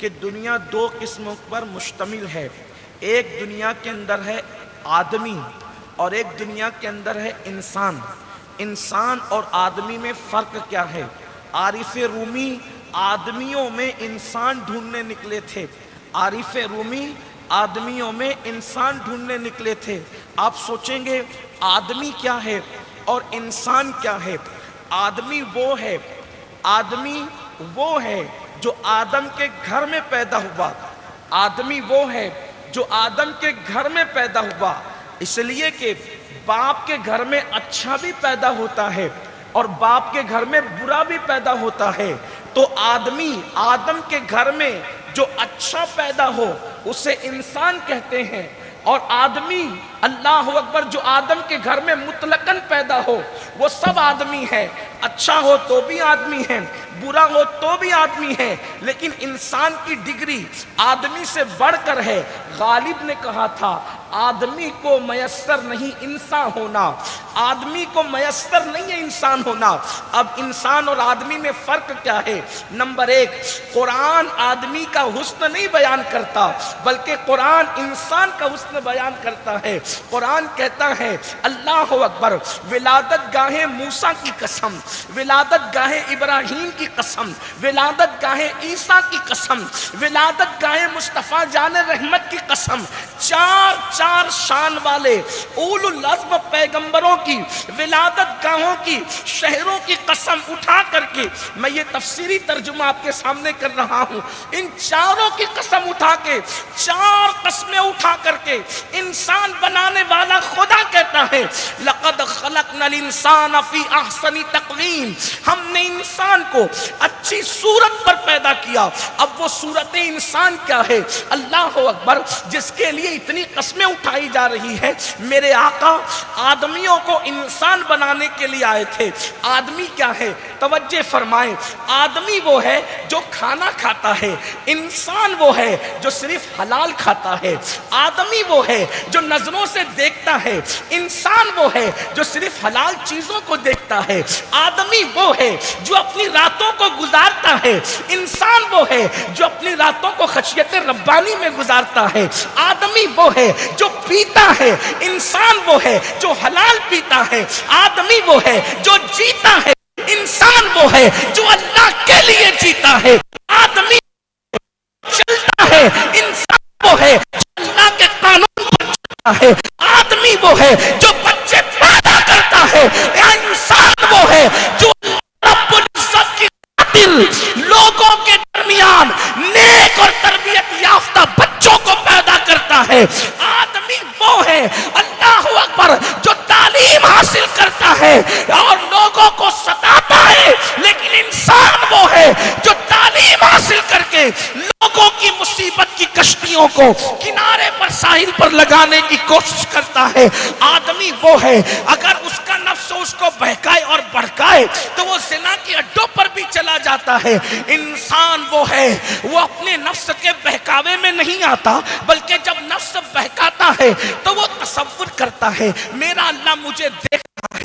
کہ دنیا دو قسموں پر مشتمل ہے. ایک دنیا کے اندر ہے آدمی اور ایک دنیا کے اندر ہے انسان. انسان اور آدمی میں فرق کیا ہے؟ عارف رومی آدمیوں میں انسان ڈھونڈنے نکلے تھے. عارف رومی آدمیوں میں انسان ڈھونڈنے نکلے تھے. آپ سوچیں گے آدمی کیا ہے اور انسان کیا ہے؟ آدمی وہ ہے جو آدم کے گھر میں پیدا ہوا. آدمی وہ ہے جو آدم کے گھر میں پیدا ہوا، اس لیے کہ باپ کے گھر میں اچھا بھی پیدا ہوتا ہے اور باپ کے گھر میں برا بھی پیدا ہوتا ہے. تو آدم کے گھر میں جو اچھا پیدا ہو اسے انسان کہتے ہیں، اور آدمی اللہ اکبر جو آدم کے گھر میں مطلقاً پیدا ہو وہ سب آدمی ہے. اچھا ہو تو بھی آدمی ہے، برا ہو تو بھی آدمی ہے، لیکن انسان کی ڈگری آدمی سے بڑھ کر ہے. غالب نے کہا تھا آدمی کو میسر نہیں انسان ہونا. آدمی کو میسر نہیں ہے انسان ہونا. اب انسان اور آدمی میں فرق کیا ہے؟ نمبر ایک، قرآن آدمی کا حسن نہیں بیان کرتا بلکہ قرآن انسان کا حسن بیان کرتا ہے. قرآن کہتا ہے اللہ اکبر، ولادت گاہ موسیٰ کی قسم، ولادت گاہ ابراہیم کی قسم، ولادت گاہ عیسیٰ کی قسم، ولادت گاہ مصطفیٰ جان رحمت کی قسم، چار شان والے اولو العزم پیغمبروں کی ولادت گاہوں کی شہروں کی قسم اٹھا کر کے میں یہ تفسیری ترجمہ آپ کے سامنے کر رہا ہوں. ان چاروں کی قسم اٹھا کے، چار قسمیں اٹھا کر کے انسان بنانے والا خدا کہتا ہے لقد خلقنا الانسان فی احسن تقویم. ہم نے انسان کو اچھی صورت پر پیدا کیا. اب وہ صورت انسان کیا ہے؟ اللہ اکبر، جس کے لیے اتنی قسمیں اٹھائی جا رہی ہے. میرے آقا آدمیوں کو انسان بنانے کے لیے آئے تھے. آدمی کیا ہے؟ توجہ فرمائیں. آدمی وہ ہے جو کھانا کھاتا ہے، انسان وہ ہے جو صرف حلال کھاتا ہے. آدمی وہ ہے جو نظروں سے دیکھتا ہے، انسان وہ ہے جو صرف حلال چیزوں کو دیکھتا ہے. آدمی وہ ہے جو اپنی راتوں کو گزارتا ہے، انسان وہ ہے جو اپنی راتوں کو خشیت ربانی میں گزارتا ہے. آدمی وہ ہے جو پیتا ہے، انسان وہ ہے جو حلال پیتا ہے. آدمی وہ ہے جو جیتا ہے، انسان وہ ہے جو اللہ کے لیے جیتا ہے. آدمی چلتا ہے، انسان وہ ہے جو اللہ کے قانون پر چلتا ہے. آدمی وہ ہے جو بچے پیدا کرتا ہے. انسان وہ ہے جو رب العزت کی خاطر لوگوں کے درمیان نیک اور تربیت یافتہ بچوں کو پیدا کرتا ہے. آدمی وہ ہے اللہ اکبر جو تعلیم حاصل کرتا ہے اور لوگوں کو ستاتا ہے. لیکن انسان وہ ہے جو تعلیم حاصل کر کے لوگوں کی مصیبت کی کشتیوں کو کنارے پر ساحل پر لگانے کی کوشش کرتا ہے. آدمی وہ ہے اگر اس کا نفس اس کو بہکائے اور بھڑکائے تو وہ زنا کے اڈوں پر بھی چلا جاتا ہے. انسان وہ ہے وہ اپنے نفس کے بہکاوے میں نہیں آتا بلکہ جب نفس بہکاتا ہے تو وہ تصور کرتا ہے میرا اللہ مجھے دیکھ رہا ہے.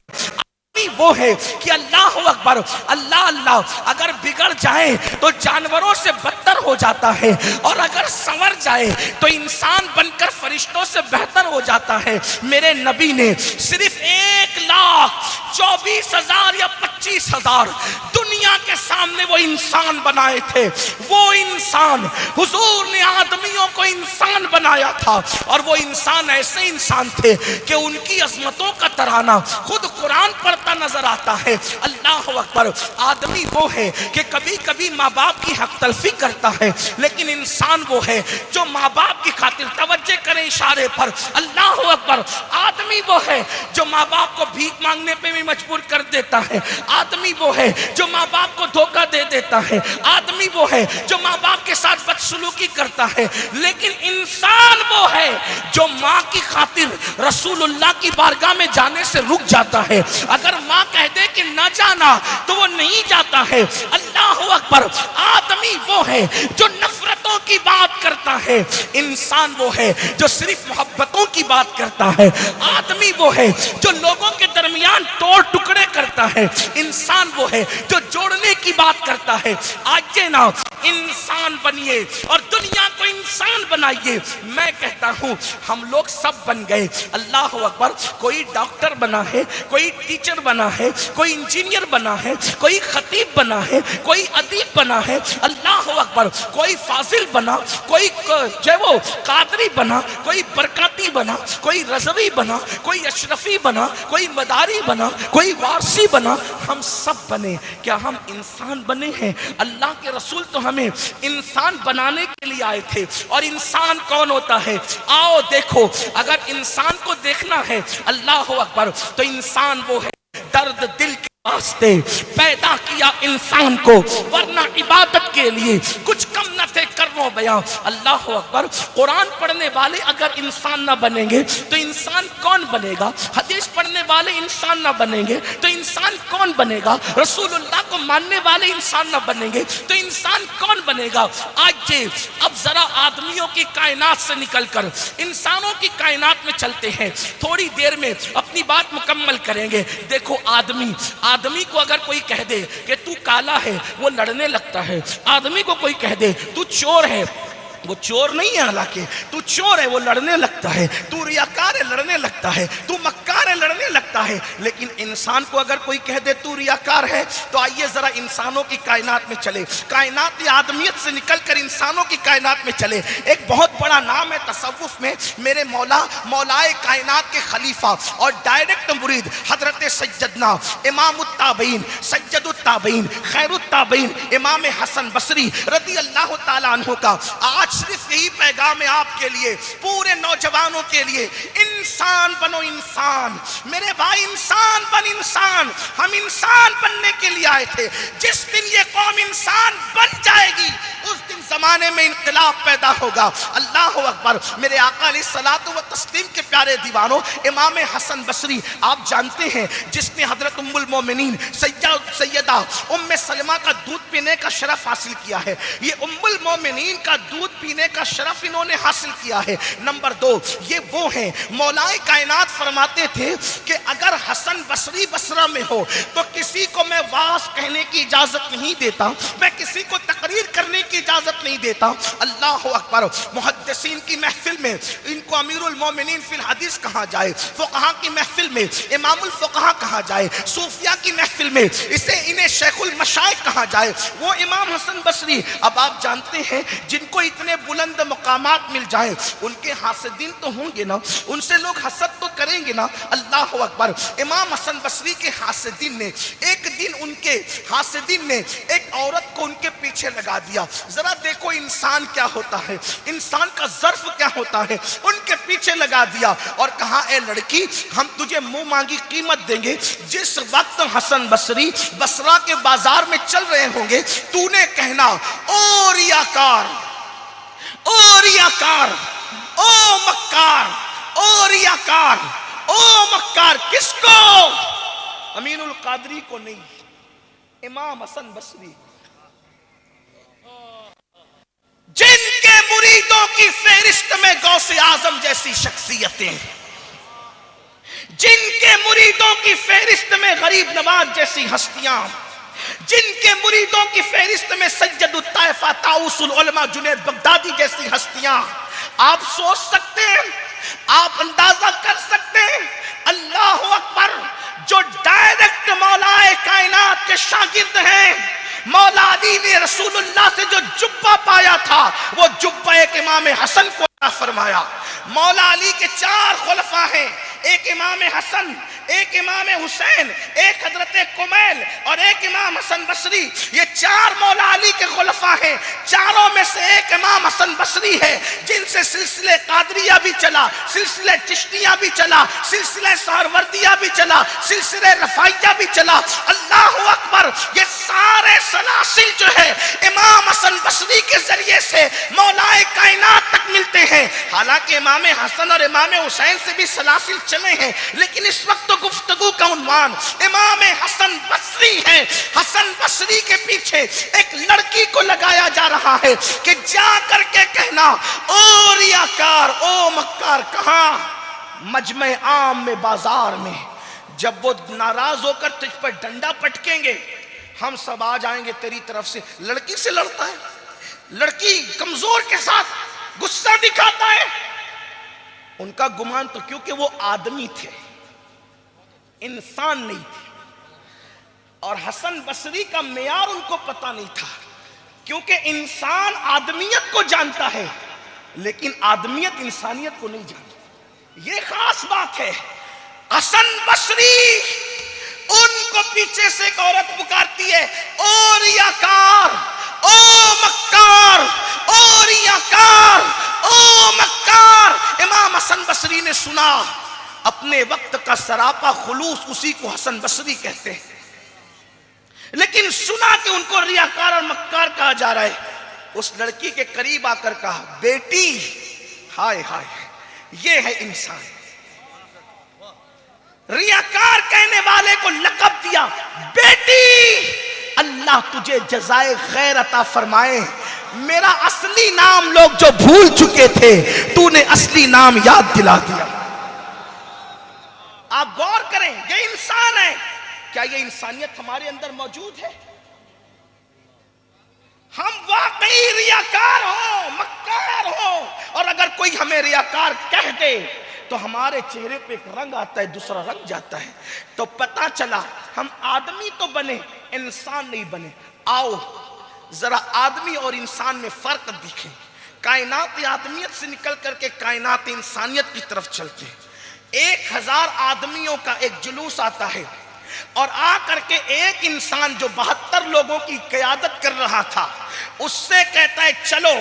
وہ ہے کہ اللہ اکبر، اللہ اگر بگڑ جائے تو جانوروں سے بدتر ہو جاتا ہے اور اگر سنور جائے تو انسان بن کر فرشتوں سے بہتر ہو جاتا ہے. میرے نبی نے صرف 1,24,000 یا 25,000 دنیا کے سامنے وہ انسان بنائے تھے. وہ انسان حضور نے آدمیوں کو انسان بنایا تھا اور وہ انسان ایسے انسان تھے کہ ان کی عظمتوں کا ترانہ خود قرآن پڑھتا نظر آتا ہے. اللہ اکبر. آدمی وہ ہے کہ کبھی کبھی ماں باپ کی حق تلفی کرتا ہے، لیکن انسان وہ ہے جو ماں باپ کی خاطر، توجہ کریں اشارے پر، اللہ اکبر، آدمی وہ ہے جو ماں باپ کو بھیک مانگنے پہ بھی مجبور کر دیتا ہے. آدمی وہ ہے جو ماں باپ کو دھوکہ دے دیتا ہے. آدمی وہ ہے جو ماں باپ کے ساتھ بدسلوکی کرتا ہے. لیکن انسان وہ ہے جو ماں کی خاطر رسول اللہ کی بارگاہ میں جانے سے رک جاتا ہے. اگر ماں کہہ دے کہ نہ جانا تو وہ نہیں جاتا ہے. اللہ اکبر. آدمی وہ ہے جو نفرتوں کی بات کرتا ہے. انسان وہ ہے جو صرف محبتوں کی بات کرتا ہے. آدمی وہ ہے جو لوگوں کے درمیان توڑ ٹکڑے کرتا ہے. انسان وہ ہے جو جوڑنے کی بات کرتا ہے. آج نا انسان بنیے اور دنیا کو انسان بنائیے۔ میں کہتا ہوں ہم لوگ سب بن گئے، اللہ اکبر، کوئی ڈاکٹر بنا ہے، کوئی ٹیچر بنا ہے، کوئی انجینئر بنا ہے، کوئی خطیب بنا ہے، کوئی ادیب بنا ہے، اللہ اکبر، کوئی فاضل بنا، کوئی جو وہ قادری بنا، کوئی برکاتی بنا، کوئی رضوی بنا، کوئی اشرفی بنا، کوئی مداری بنا، کوئی وارسی بنا، ہم سب بنے۔ کیا ہم انسان بنے ہیں؟ اللہ کے رسول تو ہمیں انسان بنانے کے لیے آئے تھے۔ اور انسان کون ہوتا ہے؟ آؤ دیکھو، اگر انسان کو دیکھنا ہے اللہ اکبر تو انسان وہ ہے درد دل کے واسطے پیدا کیا انسان کو، ورنہ عبادت کے لیے کچھ کم نہ تھے کرنو بیاں۔ اللہ اکبر، قرآن پڑھنے والے اگر انسان نہ بنیں گے تو انسان کون بنے گا؟ حدیث پڑھنے والے انسان نہ بنیں گے تو انسان کون بنے گا؟ رسول اللہ کو ماننے والے انسان نہ بنیں گے تو انسان کون بنے گا؟ آج اب ذرا آدمیوں کی کائنات سے نکل کر انسانوں کی کائنات میں چلتے ہیں، تھوڑی دیر میں اپنی بات مکمل کریں گے۔ دیکھو آدمی کو اگر کوئی کہہ دے کہ تو کالا ہے وہ لڑنے لگتا ہے، آدمی کو کوئی کہہ دے تو چور ہے، وہ چور نہیں ہے، حالانکہ تو چور ہے وہ لڑنے لگتا ہے، تو ریاکار ہے لڑنے لگتا ہے، تو مکار ہے لڑنے لگتا ہے۔ لیکن انسان کو اگر کوئی کہہ دے تو ریاکار ہے، تو آئیے ذرا انسانوں کی کائنات میں چلے، کائناتی آدمیت سے نکل کر انسانوں کی کائنات میں چلے۔ ایک بہت بڑا نام ہے تصوف میں، میرے مولائے کائنات کے خلیفہ اور ڈائریکٹ مرید حضرت سیدنا امام التابعین، سید التابعین، خیر التابعین، امام حسن بصری رضی اللہ تعالیٰ عنہ کا آج صرف یہی پیغام ہے آپ کے لیے، پورے نوجوانوں کے لیے، انسان بنو انسان، میرے بھائی انسان بن انسان۔ ہم انسان بننے کے لیے آئے تھے، جس دن یہ قوم انسان بن جائے گی اس دن زمانے میں انقلاب پیدا ہوگا۔ اللہ اکبر، میرے آقا علیہ الصلوۃ والتسلیم کے پیارے دیوانوں، امام حسن بصری آپ جانتے ہیں جس نے حضرت ام المومنین سیدہ ام سلمہ کا دودھ پینے کا شرف حاصل کیا ہے، یہ ام المومنین کا دودھ پینے کا شرف انہوں نے حاصل کیا ہے۔ نمبر دو، یہ وہ ہیں مولائے کائنات فرماتے تھے کہ اگر حسن بصری بصرہ میں ہو تو کسی کو میں واعظ کہنے کی اجازت نہیں دیتا، میں کسی کو تقریر کرنے کی اجازت نہیں دیتا۔ اللہ اکبر، محدثین کی محفل میں ان کو امیر المومنین فی الحدیث کہا جائے، فقہاء کی محفل میں امام الفقہاء کہا جائے، صوفیاء کی محفل میں انہیں شیخ المشائخ کہا جائے، وہ امام حسن بصری۔ اب آپ جانتے ہیں جن کو اتنے بلند مقامات مل جائیں ان کے حاسدین تو ہوں گے نا، ان سے لوگ حسد تو کریں گے نا۔ اللہ اکبر، امام حسن بصری کے حاسدین نے ایک دن ان کے حاسدین نے ایک عورت کو ان کے پیچھے لگا دیا۔ ذرا دیکھو انسان کیا ہوتا ہے، انسان کا ظرف کیا ہوتا ہے۔ ان کے پیچھے لگا دیا اور کہا اے لڑکی ہم تجھے منہ مانگی قیمت دیں گے، جس وقت حسن بصری بصرہ کے بازار میں چل رہے ہوں گے تو نے کہنا او ریاکار، او ریاکار، او مکار، او ریاکار، او مکار۔ کس کو؟ امین القادری کو نہیں، امام حسن بصری، جن کے مریدوں کی فہرست میں غوث اعظم جیسی شخصیتیں، جن کے مریدوں کی فہرست میں غریب نواز جیسی ہستیاں، جن کے مریدوں کی فہرست میں سید الطائفہ طاؤس العلماء جنید بغدادی جیسی ہستیاں۔ آپ سوچ سکتے ہیں، آپ اندازہ کر سکتے ہیں، اللہ اکبر، جو ڈائریکٹ مولائے کائنات کے شاگرد ہیں، مولا علی نے رسول اللہ سے جو جبہ پایا تھا وہ جبہ ایک امام حسن کو عطا فرمایا۔ مولا علی کے 4 خلفاء ہیں، ایک امام حسن، ایک امام حسین، ایک حضرت کمیل اور ایک امام حسن بصری۔ یہ 4 مولا علی کے خلفاء ہیں، چاروں میں سے ایک امام حسن بصری ہے جن سے سلسلہ قادریہ بھی چلا، سلسلہ چشتیہ بھی چلا، سلسلہ سہروردیہ بھی چلا، سلسلہ رفاعیہ بھی چلا۔ اللہ اکبر، یہ سارے سلاسل جو ہے امام حسن بصری کے ذریعے سے مولائے کائنات تک ملتے ہیں۔ حالانکہ امام حسن اور امام حسین سے بھی سلاسل چلے ہیں، لیکن اس وقت تو گفتگو کا عنوان امام حسن بصری ہے۔ حسن بصری کے پیچھے ایک لڑکی کو لگایا جا رہا ہے کہ جا کر کے کہنا او ریاکار، او مکار۔ کہاں؟ مجمع عام میں، بازار میں۔ جب وہ ناراض ہو کر تجھ پر ڈنڈا پٹکیں گے، ہم سب آ جائیں گے تیری طرف سے۔ لڑکی سے لڑتا ہے، لڑکی کمزور کے ساتھ غصہ دکھاتا ہے، ان کا گمان تو کیونکہ وہ آدمی تھے، انسان نہیں تھے. اور حسن بصری کا معیار ان کو پتہ نہیں تھا، کیونکہ انسان آدمیت کو جانتا ہے لیکن آدمیت انسانیت کو نہیں جانتا. یہ خاص بات ہے. حسن بصری ان کو پیچھے سے ایک عورت پکارتی ہے، او ریاکار، او مکار، او ریاکار، او مکار. امام حسن بصری نے سنا، اپنے وقت کا سراپا خلوص اسی کو حسن بصری کہتے ہیں، لیکن سنا کہ ان کو ریاکار اور مکار کہا جا رہا ہے. اس لڑکی کے قریب آ کر کہا، بیٹی، ہائے ہائے، یہ ہے انسان. ریاکار کہنے والے کو لقب دیا، بیٹی اللہ تجھے جزائے خیر عطا فرمائے، میرا اصلی نام لوگ جو بھول چکے تھے تو نے اصلی نام یاد دلا دیا. آپ غور کریں، یہ انسان ہے. کیا یہ انسانیت ہمارے اندر موجود ہے؟ ہم واقعی ریاکار ہوں، مکار ہوں، اور اگر کوئی ہمیں ریاکار کہہ دے تو ہمارے چہرے پہ ایک رنگ آتا ہے، دوسرا رنگ جاتا ہے. تو پتا چلا ہم آدمی تو بنے، انسان نہیں بنے. آؤ ذرا آدمی اور انسان میں فرق دیکھیں. کائنات آدمیت سے نکل کر کے کائنات انسانیت کی طرف چلتے ہیں. 1000 آدمیوں کا ایک جلوس آتا ہے اور آ کر کے ایک انسان جو 72 لوگوں کی قیادت کر رہا تھا اس سے کہتا ہے، چلو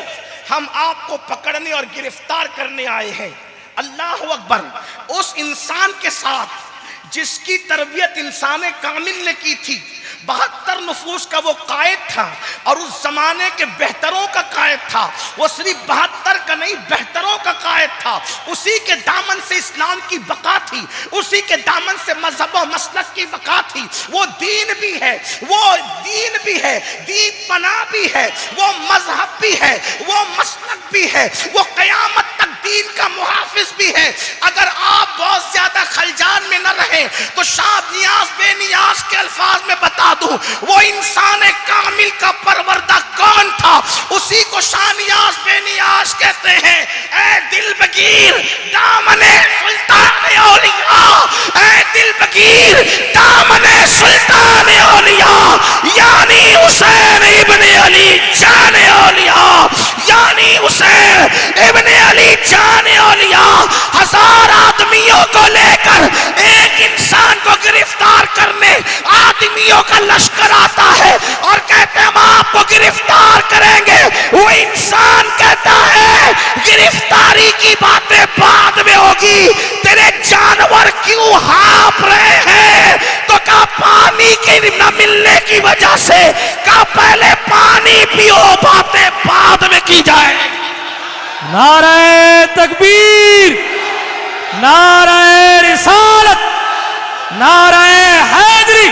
ہم آپ کو پکڑنے اور گرفتار کرنے آئے ہیں. اللہ اکبر. اس انسان کے ساتھ جس کی تربیت انسان کامل نے کی تھی، 72 نفوس کا وہ قائد تھا اور اس زمانے کے بہتروں کا قائد تھا. وہ صرف 72 کا نہیں، بہتروں کا قائد تھا. اسی کے دامن سے اسلام کی بقا تھی، اسی کے دامن سے مذہب و مسلک کی بقا تھی. وہ دین بھی ہے، وہ دین بھی ہے، دین پناہ بھی ہے، وہ مذہب بھی ہے، وہ مسلک بھی ہے، وہ قیامت تک دین کا محافظ بھی ہے. اگر آپ بہت زیادہ خلجان میں نہ رہیں تو شاہ نیاز بے نیاز کے الفاظ میں بتا دوں، وہ انسان کامل کا پروردہ کون تھا؟ اسی کو شاہ نیاز بے نیاز کہتے ہیں. اے دل بگیر دامن سلطان اولیاء، اے دل بگیر دامن سلطان اولیاء، یعنی حسین ابن علی جان اولیاء، یعنی حسین ابن علی جان اولیاء 1000 آدمیوں کو لے کر ایک انسان کو گرفتار کرنے آدمیوں کا لشکر آتا ہے اور کہتے ہیں ہم آپ کو گرفتار کریں گے. وہ انسان کہتا ہے گرفتاری کی باتیں بعد میں ہوگی، تیرے جانور کیوں ہانپ رہے ہیں؟ تو کہا پانی کے نہ ملنے کی وجہ سے، کہا پہلے پانی پیو، باتیں بعد میں کی جائے. نعرہ تکبیر، نعرہ رسالت، نعرہ حیدری،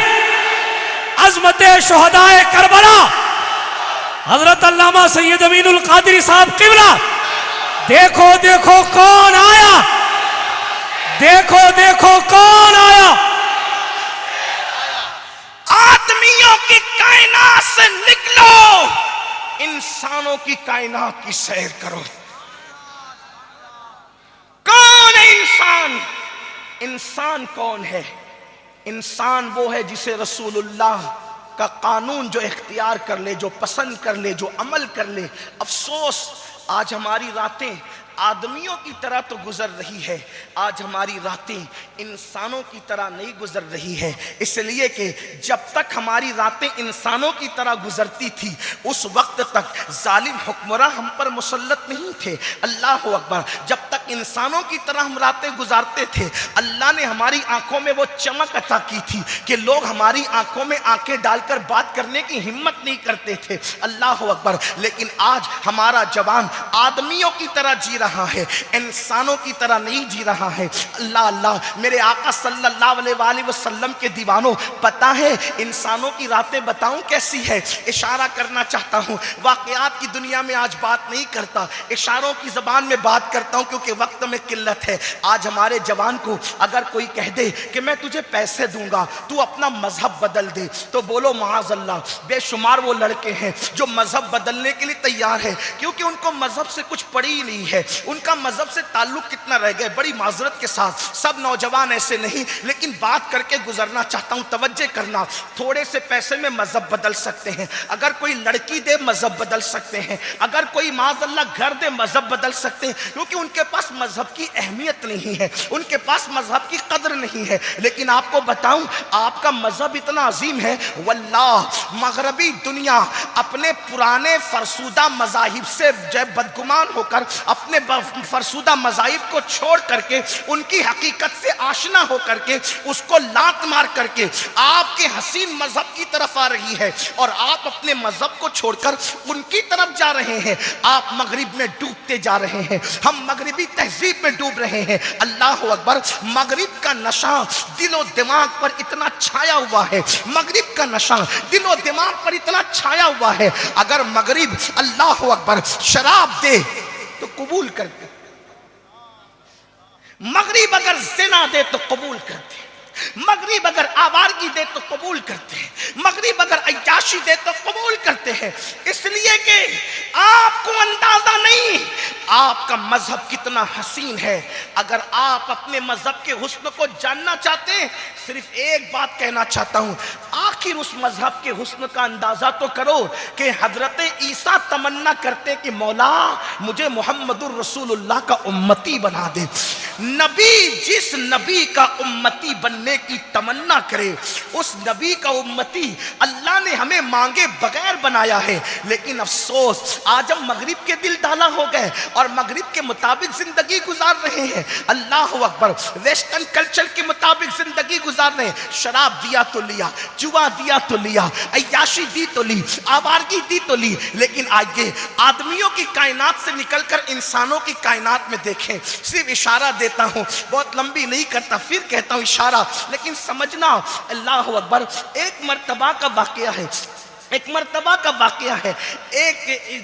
عظمت شہدائے کربلا، حضرت علامہ سید امین القادری صاحب قبلہ. دیکھو دیکھو کون آیا، دیکھو دیکھو کون آیا. آدمیوں کی کائنات سے نکلو، انسانوں کی کائنات کی سیر کرو. کون ہے انسان؟ انسان کون ہے؟ انسان وہ ہے جسے رسول اللہ کا قانون جو اختیار کر لے، جو پسند کر لے، جو عمل کر لے. افسوس آج ہماری راتیں آدمیوں کی طرح تو گزر رہی ہے، آج ہماری راتیں انسانوں کی طرح نہیں گزر رہی ہے. اس لیے کہ جب تک ہماری راتیں انسانوں کی طرح گزرتی تھی اس وقت تک ظالم حکمراں ہم پر مسلط نہیں تھے. اللہ اکبر. جب تک انسانوں کی طرح ہم راتیں گزارتے تھے اللہ نے ہماری آنکھوں میں وہ چمک عطا کی تھی کہ لوگ ہماری آنکھوں میں آنکھیں ڈال کر بات کرنے کی ہمت نہیں کرتے تھے. اللہ اکبر. لیکن آج ہمارا جوان آدمیوں کی طرح جی رہا ہے، انسانوں کی طرح نہیں جی رہا ہے. اللہ اللہ. میرے آقا صلی اللہ علیہ وآلہ وسلم کے دیوانوں، پتہ ہے انسانوں کی راتیں بتاؤں کیسی ہے؟ اشارہ کرنا چاہتا ہوں. واقعات کی دنیا میں آج بات نہیں کرتا، اشاروں کی زبان میں بات کرتا ہوں، کیونکہ وقت میں قلت ہے. آج ہمارے جوان کو اگر کوئی کہہ دے کہ میں تجھے پیسے دوں گا تو اپنا مذہب بدل دے, تو بولو معاذ اللہ, بے شمار وہ لڑکے ہیں جو مذہب بدلنے کے لیے تیار ہے, کیونکہ ان کو مذہب سے کچھ پڑی ہی نہیں ہے. ان کا مذہب سے تعلق کتنا رہ گئے. بڑی معذرت کے ساتھ سب نوجوان ایسے نہیں, لیکن بات کر کے گزرنا چاہتا ہوں, توجہ کرنا. تھوڑے سے پیسے میں مذہب بدل سکتے ہیں, اگر کوئی لڑکی دے مذہب بدل سکتے ہیں, اگر کوئی معاذ اللہ گھر دے مذہب بدل سکتے ہیں, کیونکہ ان کے پاس مذہب کی اہمیت نہیں ہے, ان کے پاس مذہب کی قدر نہیں ہے. لیکن آپ کو بتاؤں, آپ کا مذہب اتنا عظیم ہے, واللہ مغربی دنیا اپنے پرانے فرسودہ مذاہب سے بدگمان ہو کر, اپنے فرسودہ مذاہب کو چھوڑ کر کے, ان کی حقیقت سے آشنا ہو کر کے, اس کو لات مار کر کے آپ کے حسین مذہب کی طرف آ رہی ہے, اور آپ اپنے مذہب کو چھوڑ کر ان کی طرف جا رہے ہیں. آپ مغرب میں ڈوبتے جا رہے ہیں, ہم مغربی تہذیب میں ڈوب رہے ہیں. اللہ اکبر. مغرب کا نشہ دل و دماغ پر اتنا چھایا ہوا ہے, مغرب کا نشہ دل و دماغ پر اتنا چھایا ہوا ہے, اگر مغرب اللہ اکبر شراب دے تو قبول کرتے, مغرب اگر زنا دے تو قبول کرتے, مغرب اگر آوارگی دے تو قبول کرتے ہیں, مغرب اگر عیاشی دے تو قبول کرتے ہیں. اس لیے کہ آپ کو اندازہ نہیں آپ کا مذہب کتنا حسین ہے. اگر آپ اپنے مذہب کے حسن کو جاننا چاہتے ہیں, صرف ایک بات کہنا چاہتا ہوں, آخر اس مذہب کے حسن کا اندازہ تو کرو کہ حضرت عیسیٰ تمنا کرتے کہ مولا مجھے محمد الرسول اللہ کا امتی بنا دے. نبی جس نبی کا امتی بننے کی تمنا کرے, اس نبی کا امتی اللہ نے ہمیں مانگے بغیر بنایا ہے. لیکن افسوس آج ہم مغرب کے دل ڈالا ہو گئے اور مغرب کے مطابق زندگی گزار رہے ہیں. اللہ اکبر. ویسٹرن کلچر کے مطابق زندگی گزار رہے ہیں. شراب دیا تو لیا, جوا دیا تو لیا, عیاشی دی تو لی, آوارگی دی تو لی. لیکن آئیے آدمیوں کی کائنات سے نکل کر انسانوں کی کائنات میں دیکھیں. صرف اشارہ دیتا ہوں, بہت لمبی نہیں کرتا, پھر کہتا ہوں اشارہ, لیکن سمجھنا. اللہ اکبر. ایک مرتبہ کا واقعہ ہے, ایک مرتبہ کا واقعہ ہے. ایک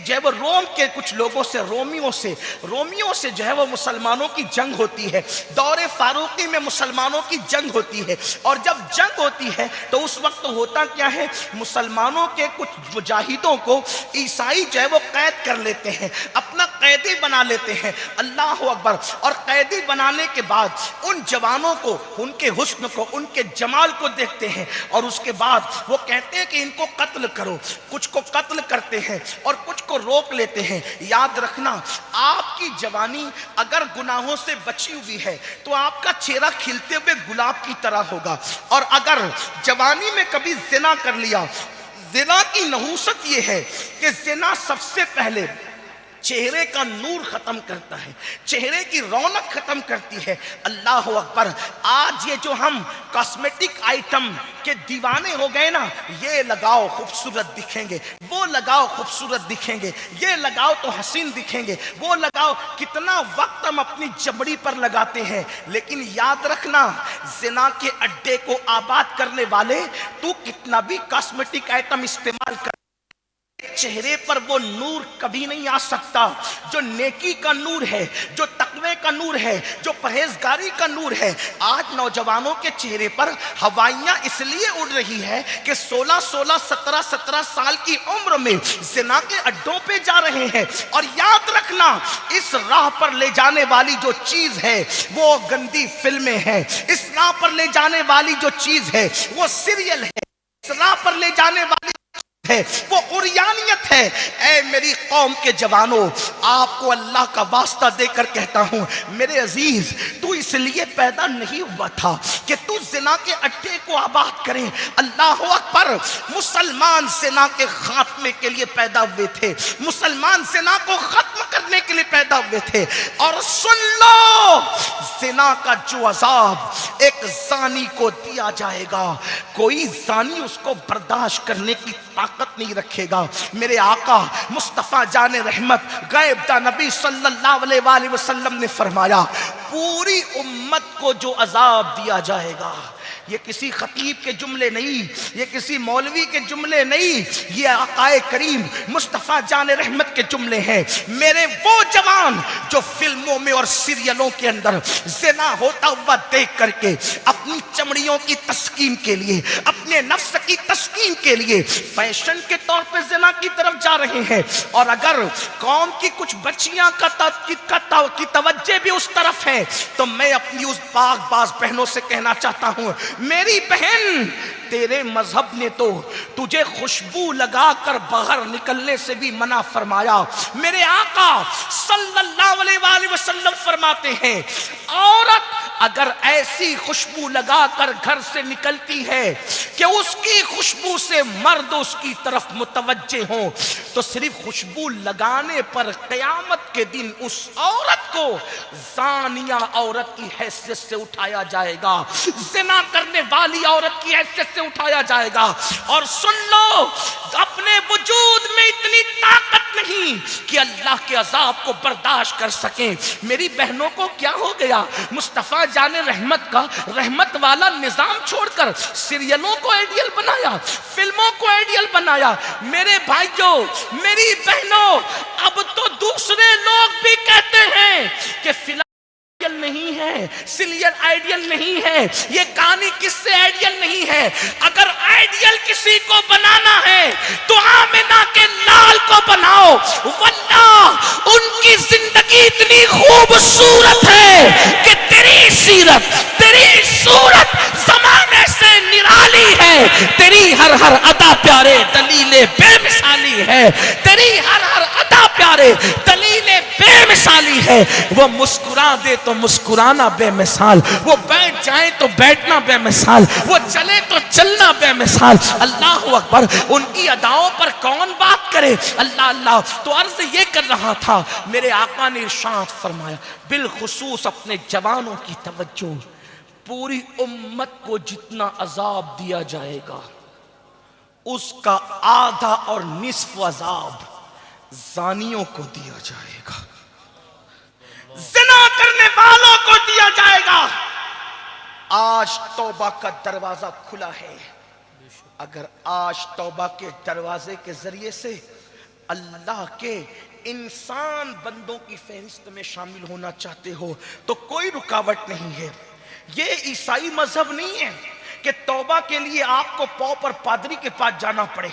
جو ہے وہ روم کے کچھ لوگوں سے, رومیوں سے جو ہے وہ مسلمانوں کی جنگ ہوتی ہے. دور فاروقی میں مسلمانوں کی جنگ ہوتی ہے, اور جب جنگ ہوتی ہے تو اس وقت ہوتا کیا ہے, مسلمانوں کے کچھ مجاہدوں کو عیسائی جو ہے وہ قید کر لیتے ہیں, اپنا قیدی بنا لیتے ہیں. اللہ اکبر. اور قیدی بنانے کے بعد ان جوانوں کو, ان کے حسن کو, ان کے جمال کو دیکھتے ہیں, اور اس کے بعد وہ کہتے ہیں کہ ان کو قتل کرو. کچھ کو قتل کرتے ہیں اور کچھ کو روک لیتے ہیں. یاد رکھنا, آپ کی جوانی اگر گناہوں سے بچی ہوئی ہے تو آپ کا چہرہ کھلتے ہوئے گلاب کی طرح ہوگا, اور اگر جوانی میں کبھی زنا کر لیا, زنا کی نحوست یہ ہے کہ زنا سب سے پہلے چہرے کا نور ختم کرتا ہے, چہرے کی رونق ختم کرتی ہے. اللہ اکبر. آج یہ جو ہم کاسمیٹک آئٹم کے دیوانے ہو گئے نا, یہ لگاؤ خوبصورت دکھیں گے, وہ لگاؤ خوبصورت دکھیں گے, یہ لگاؤ تو حسین دکھیں گے, وہ لگاؤ. کتنا وقت ہم اپنی چمڑی پر لگاتے ہیں. لیکن یاد رکھنا, زنا کے اڈے کو آباد کرنے والے, تو کتنا بھی کاسمیٹک آئٹم استعمال کر, چہرے پر وہ نور کبھی نہیں آ سکتا جو نیکی کا نور ہے, جو تقوی کا نور ہے, جو پرہیزگاری کا نور ہے. آج نوجوانوں کے چہرے پر ہوائیاں اس لیے اڑ رہی ہے کہ 16 17 سال کی عمر میں زنا کے اڈوں پہ جا رہے ہیں. اور یاد رکھنا, اس راہ پر لے جانے والی جو چیز ہے وہ گندی فلمیں ہیں, اس راہ پر لے جانے والی جو چیز ہے وہ سیریل ہے, اس راہ پر لے جانے والی ہے وہ عریانیت ہے. اے میری قوم کے جوانوں, آپ کو اللہ کا واسطہ دے کر کہتا ہوں, میرے عزیز, تو اس لیے پیدا نہیں ہوا تھا کہ تو زنا کے اڈے کو آباد کریں. اللہ اکبر. مسلمان زنا کے خاتمے کے لیے پیدا ہوئے تھے, مسلمان زنا کو ختم کرنے کے لیے پیدا ہوئے تھے. اور سن لو, زنا کا جو عذاب ایک زانی کو دیا جائے گا, کوئی زانی اس کو برداشت کرنے کی طاقت نہیں رکھے گا. میرے آقا مصطفیٰ جان رحمت غیب دا نبی صلی اللہ علیہ وآلہ وسلم نے فرمایا, پوری امت کو جو عذاب دیا جائے گا, یہ کسی خطیب کے جملے نہیں، یہ کسی مولوی کے جملے نہیں، یہ آقائے کریم مصطفیٰ جان رحمت کے جملے ہیں۔ میرے وہ جوان جو فلموں میں اور سیریلوں کے اندر زنا ہوتا ہوا دیکھ کر کے اپنی چمڑیوں کی تسکین کے لیے، اپنے نفس کی تسکین کے لیے فیشن کے طور پہ زنا کی طرف جا رہے ہیں، اور اگر قوم کی کچھ بچیاں کی توجہ بھی اس طرف ہے تو میں اپنی اس پاک باز بہنوں سے کہنا چاہتا ہوں، میری بہن تیرے مذہب نے تو تجھے خوشبو لگا کر باہر نکلنے سے بھی منع فرمایا۔ میرے آقا صلی اللہ علیہ وآلہ وسلم فرماتے ہیں عورت اگر ایسی خوشبو لگا کر گھر سے نکلتی ہے کہ اس کی خوشبو سے مرد اس کی طرف متوجہ ہوں تو صرف خوشبو لگانے پر قیامت کے دن اس عورت کو زانیہ عورت کی حیثیت سے اٹھایا جائے گا، زنا کرنے والی عورت کی حیثیت سے اٹھایا جائے گا۔ اور سن لو، اپنے وجود میں اتنی طاقت نہیں کہ اللہ کے عذاب کو برداشت کر سکیں۔ میری بہنوں کو کیا ہو گیا؟ مصطفیٰ جان رحمت کا رحمت والا نظام چھوڑ کر سیریلوں کو آئیڈیل بنایا، فلموں کو آئیڈیل بنایا۔ میرے بھائیوں، میری بہنوں، اب تو دوسرے لوگ بھی کہتے ہیں کہ فلم نہیں ہے، سیریل آئیڈیل نہیں ہے، یہ کہانی کس سے آئیڈیل نہیں ہے۔ اگر آئیڈیل کسی کو بنانا ہے تو آمنہ کے لال کو بناؤ، واللہ ان کی زندگی اتنی خوبصورت ہے کہ تیری سیرت، تیری صورت زمانے سے نرالی ہے، تیری ہر ہر ادا پیارے دلیل بے مثالی ہے، تیری ہر ہر ادا پیارے دلیل بے مثالی ہے۔ وہ مسکرا دے تو مسکرانا بے مثال، وہ بیٹھ جائے تو بیٹھنا بے مثال، وہ چلے تو چلنا بے مثال۔ اللہ اکبر، ان کی اداؤں پر کون بات کرے؟ اللہ اللہ۔ تو عرض یہ کر رہا تھا، میرے آقا نے ارشاد فرمایا، بالخصوص اپنے جوانوں کی توجہ، پوری امت کو جتنا عذاب دیا جائے گا اس کا آدھا اور نصف عذاب زانیوں کو دیا جائے گا، زنا کرنے والوں کو دیا جائے گا۔ آج توبہ کا دروازہ کھلا ہے، اگر آج توبہ کے دروازے کے ذریعے سے اللہ کے انسان بندوں کی فہرست میں شامل ہونا چاہتے ہو تو کوئی رکاوٹ نہیں ہے۔ یہ عیسائی مذہب نہیں ہے کہ توبہ کے لیے آپ کو پاؤں پادری کے پاس جانا پڑے،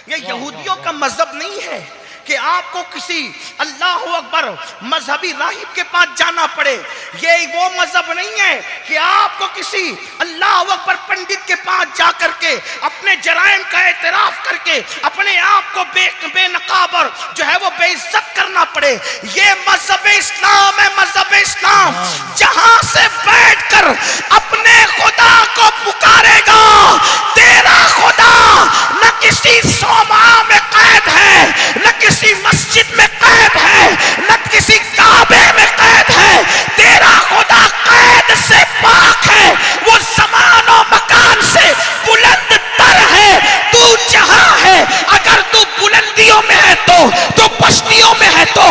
یہ یہودیوں کا مذہب نہیں ہے کہ آپ کو کسی اللہ اکبر مذہبی راہب کے پاس جانا پڑے، یہ وہ مذہب نہیں ہے کہ آپ کو کسی اللہ اکبر پنڈت کے پاس جا کر کے اپنے جرائم کا اعتراف کر کے اپنے آپ کو بے نقاب اور جو ہے وہ بے عزت کرنا پڑے۔ یہ مذہب اسلام ہے، مذہب اسلام جہاں سے بیٹھ کر اپنے خدا کو پکارے گا، تیرا خدا نہ کسی صومعہ میں قید ہے، نہ کسی مسجد میں قید ہے، نہ کسی کعبے میں قید ہے، تیرا خدا قید سے پاک ہے، وہ زمان و مکان سے بلند تر ہے۔ تو جہاں ہے، اگر تو بلندیوں میں ہے تو پشتیوں میں ہے تو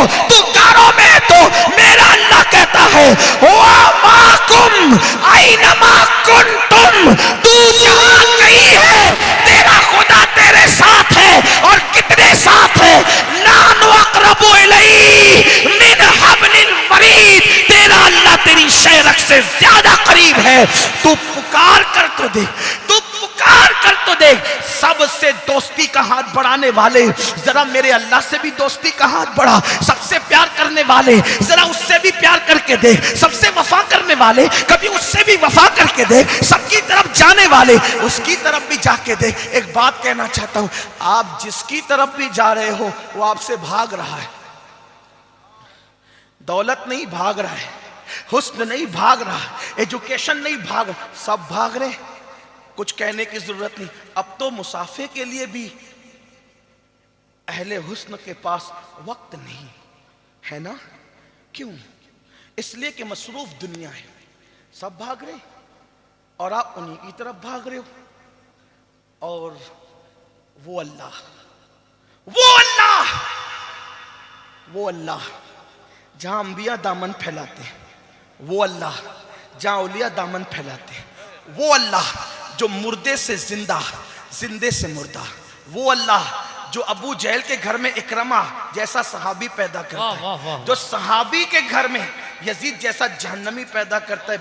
گاروں میں ہے تو میرا اللہ کہتا ہے وَمَاكُمْ أَيْنَمَا كُنْتُمْ، تو جہاں کہیں ہے تیرا خدا تیرے ساتھ ہے، اور کتنے ساتھ ہے؟ لَا نُقْرَبُ إِلَيْهِ مِنْ حَبْلِ الْوَرِيدِ، تیرا اللہ تیری شیرک سے زیادہ قریب ہے۔ تو پکار کر تو دیکھ، تو پکار کر تو دیکھ۔ سب سے دوستی کا ہاتھ بڑھانے والے ذرا میرے اللہ سے بھی دوستی کا ہاتھ بڑھا، سب سے پیار کرنے والے ذرا اس سے بھی پیار کر کے دیکھ، سب سے وفا کرنے والے کبھی اس سے بھی وفا کر کے دیکھ، سب کی طرف جانے والے اس کی طرف بھی جا کے دیکھ۔ ایک بات کہنا چاہتا ہوں، آپ جس کی طرف بھی جا رہے ہو وہ آپ سے بھاگ رہا ہے، دولت نہیں بھاگ رہا ہے، حسن نہیں بھاگ رہا، ایجوکیشن نہیں بھاگ رہا، سب بھاگ رہے۔ کچھ کہنے کی ضرورت نہیں، اب تو مسافے کے لیے بھی اہل حسن کے پاس وقت نہیں ہے نا؟ کیوں؟ اس لیے کہ مصروف دنیا ہے، سب بھاگ رہے اور آپ انہی کی طرف بھاگ رہے ہو۔ اور وہ اللہ جہاں انبیاء دامن پھیلاتے ہیں، وہ اللہ جہاں اولیاء دامن پھیلاتے ہیں، وہ اللہ جو مردے سے زندہ، زندے سے مردہ، وہ اللہ جو ابو جہل کے گھر میں اکرمہ جیسا صحابی پیدا کرتا ہے، جو صحابی کے گھر میں یزید جیسا جہنمی پیدا کرتا ہے،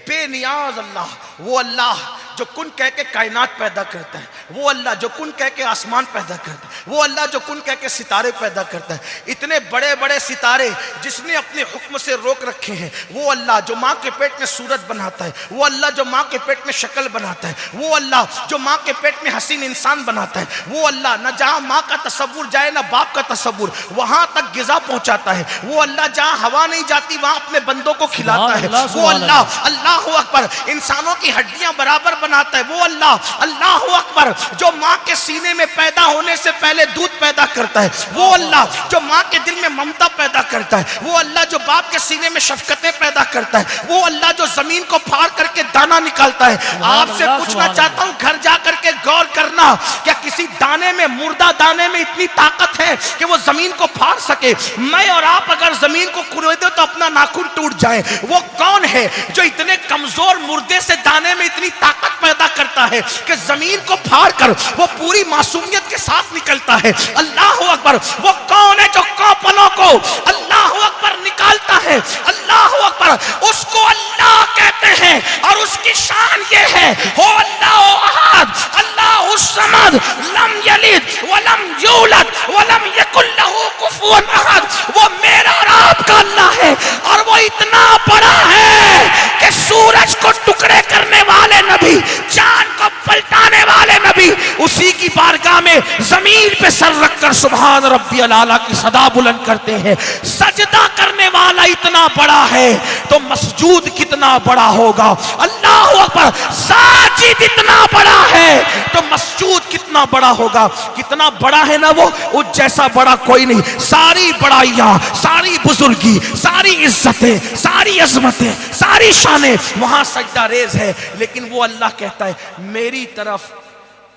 بے نیاز اللہ، وہ اللہ جو کن کہہ کے کائنات پیدا کرتا ہے، وہ اللہ جو کن کہہ کے آسمان پیدا کرتا ہے، وہ اللہ جو کن کہہ کے ستارے پیدا کرتا ہے، اتنے بڑے بڑے ستارے جس نے اپنے حکم سے روک رکھے ہیں، وہ اللہ جو ماں کے پیٹ میں صورت بناتا ہے، وہ اللہ جو ماں کے پیٹ میں شکل بناتا ہے، وہ اللہ جو ماں کے پیٹ میں حسین انسان بناتا ہے، وہ اللہ نہ جہاں ماں کا تصور جائے نہ باپ کا تصور وہاں تک غذا پہنچاتا ہے، وہ اللہ جہاں ہوا نہیں جاتی وہاں اپنے بندوں کو کھلاتا ہے، وہ اللہ اللہ اکبر انسانوں کی ہڈیاں برابر بناتا ہے، وہ اللہ اللہ اکبر جو ماں کے سینے میں پیدا ہونے سے پہلے دودھ پیدا کرتا ہے، وہ اللہ جو ماں کے دل میں ممتا پیدا کرتا ہے، وہ اللہ جو باپ کے سینے میں شفقتیں پیدا کرتا ہے، وہ اللہ جو زمین کو پھاڑ کر کے دانا نکالتا ہے۔ آپ سے پوچھنا چاہتا ہوں گھر جا کر کے غور کرنا، کیا کسی دانے میں، مردہ دانے میں اتنی طاقت ہے کہ وہ زمین کو پھاڑ سکے؟ میں اور آپ اگر زمین کو کھودے تو اپنا ناخن ٹوٹ جائے۔ وہ کون ہے جو اتنے کمزور مردے سے دانے میں اتنی طاقت پیدا کرتا ہے کہ زمین کو پھاڑ کر وہ پوری معصومیت کے ساتھ نکلتا ہے؟ اللہ اکبر۔ وہ کون ہے جو کوپنوں کو اللہ اکبر نکالتا ہے؟ اللہ اکبر۔ اس کو اللہ کہتے ہیں اور اس کی شان یہ ہے ہو اللہ احد اللہ الصمد لم یلد ولم یولد ولم یکن لہ کفوا احد۔ وہ میرا اور آپ کا اللہ ہے اور وہ اتنا بڑا ہے کہ سورج کو ٹکڑے کرنے والے نبی، چاند کو پلٹانے والے نبی اسی کی بارگاہ میں زمین پہ سر رکھ کر سبحان ربی الاعلیٰ کی صدا بلند کرتے ہیں۔ سجدہ کرنے والا اتنا بڑا ہے تو مسجود کتنا بڑا ہوگا؟ اللہ اکبر۔ ساجد اتنا بڑا ہے تو مسجود کتنا بڑا ہوگا؟ کتنا بڑا ہے نا وہ، اس جیسا بڑا کوئی نہیں۔ ساری بڑائیاں، ساری بزرگی، ساری عزتیں، ساری عظمتیں، ساری شانیں وہاں سجدہ ریز ہے، لیکن وہ اللہ کہتا ہے میری طرف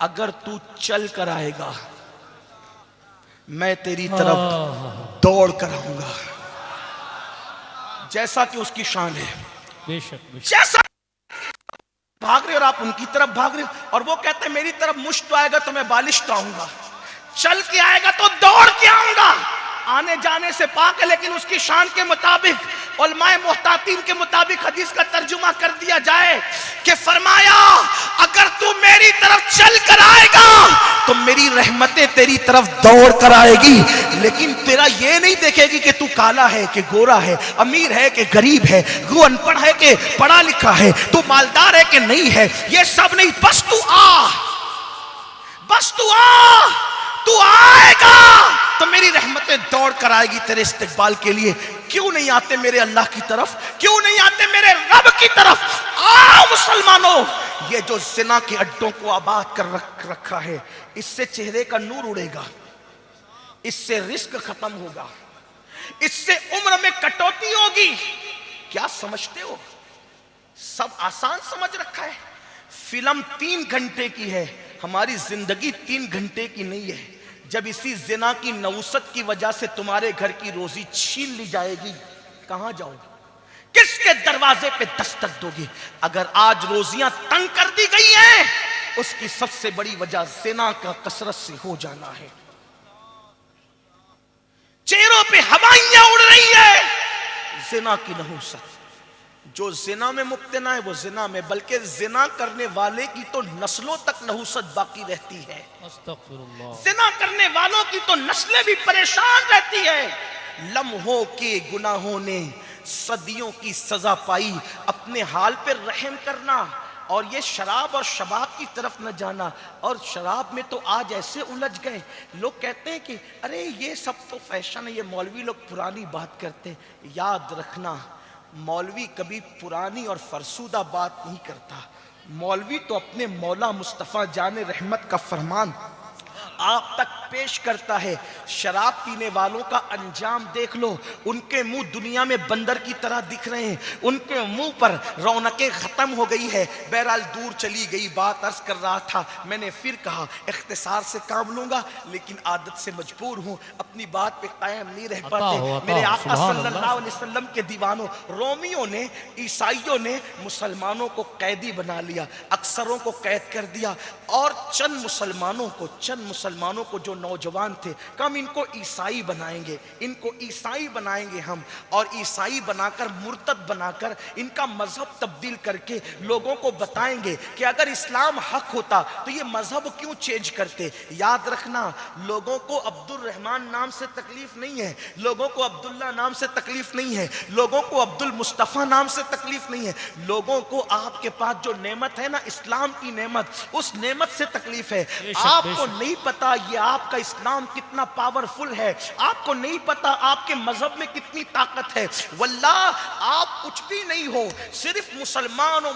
اگر تو چل کر آئے گا میں تیری طرف دوڑ کر آؤں گا، جیسا کہ اس کی شان ہے۔ بے شک بے شک۔ جیسا بھاگ رہے اور آپ ان کی طرف بھاگ رہے، اور وہ کہتے ہیں میری طرف مشت آئے گا تو میں بالشت آؤں گا، چل کے آئے گا تو دوڑ کے آؤں گا۔ آنے جانے سے پاک ہے، لیکن اس کی شان کے مطابق علماء محتاطین کے مطابق حدیث کا ترجمہ کر دیا جائے کہ فرمایا اگر تو میری طرف چل کر آئے گا تو میری رحمتیں تیری طرف دوڑ کر آئے گی، لیکن تیرا یہ نہیں دیکھے گی کہ تو کالا ہے کہ گورا ہے، امیر ہے کہ غریب ہے، تو ان پڑھ ہے کہ پڑھا لکھا ہے، تو مالدار ہے کہ نہیں ہے، یہ سب نہیں، بس تو آ، بس تو آ، تو آئے گا تو میری رحمتیں دوڑ کر آئے گی تیرے استقبال کے لیے۔ کیوں نہیں آتے میرے اللہ کی طرف؟ کیوں نہیں آتے میرے رب کی طرف؟ آؤ مسلمانوں، یہ جو زنا کے اڈوں کو آباد کر رکھا ہے، اس سے چہرے کا نور اڑے گا، اس سے رزق ختم ہوگا، اس سے عمر میں کٹوتی ہوگی۔ کیا سمجھتے ہو؟ سب آسان سمجھ رکھا ہے۔ فلم 3 گھنٹے کی ہے، ہماری زندگی 3 گھنٹے کی نہیں ہے۔ جب اسی زنا کی نوست کی وجہ سے تمہارے گھر کی روزی چھین لی جائے گی، کہاں جاؤ گے؟ کس کے دروازے پہ دستک دو گے؟ اگر آج روزیاں تنگ کر دی گئی ہیں، اس کی سب سے بڑی وجہ زنا کا کثرت سے ہو جانا ہے۔ چہروں پہ ہوائیاں اڑ رہی ہے زنا کی نحوست۔ جو زنا میں مبتلا ہے وہ زنا میں، بلکہ زنا کرنے والے کی تو نسلوں تک نحوست باقی رہتی ہے۔ استغفر اللہ۔ زنا کرنے والوں کی تو نسلیں بھی پریشان رہتی ہے۔ لمحوں کے گناہوں نے صدیوں کی سزا پائی، اپنے حال پہ رحم کرنا اور یہ شراب اور شباب کی طرف نہ جانا۔ اور شراب میں تو آج ایسے الجھ گئے، لوگ کہتے ہیں کہ ارے یہ سب تو فیشن ہے، یہ مولوی لوگ پرانی بات کرتے ہیں۔ یاد رکھنا، مولوی کبھی پرانی اور فرسودہ بات نہیں کرتا۔ مولوی تو اپنے مولا مصطفیٰ جان رحمت کا فرمان آپ تک پیش کرتا ہے۔ شراب پینے والوں کا انجام دیکھ لو، ان کے منہ دنیا میں بندر کی طرح دکھ رہے ہیں، ان کے منہ پر رونقیں ختم ہو گئی ہے۔ بہرحال دور چلی گئی بات، عرض کر رہا تھا، میں نے پھر کہا اختصار سے کام لوں گا، لیکن عادت سے مجبور ہوں، اپنی بات پہ قائم نہیں رہ پاتے۔ میرے آقا صلی اللہ علیہ وسلم کے دیوانوں، رومیوں نے، عیسائیوں نے مسلمانوں کو قیدی بنا لیا، اکثروں کو قید کر دیا، اور چند مسلمانوں کو جو نوجوان تھے کہ ہم ان کو عیسائی بنائیں گے، ان کو عیسائی بنائیں گے ہم، اور عیسائی بنا کر، مرتد بنا کر، ان کا مذہب تبدیل کر کے لوگوں کو بتائیں گے کہ اگر اسلام حق ہوتا تو یہ مذہب کیوں چینج کرتے۔ یاد رکھنا، لوگوں کو عبد الرحمن نام سے تکلیف نہیں ہے، لوگوں کو عبداللہ نام سے تکلیف نہیں ہے، لوگوں کو عبد المصطفیٰ نام سے تکلیف نہیں ہے، لوگوں کو آپ کے پاس جو نعمت ہے نا، اسلام کی نعمت، اس نعمت سے تکلیف ہے۔ آپ کو نہیں پتا یہ آپ کا اسلام کتنا پاورفل ہے، آپ کو نہیں پتا آپ کے مذہب میں کتنی طاقت ہے۔ واللہ آپ کچھ بھی نہیں ہو، صرف مسلمان ہو،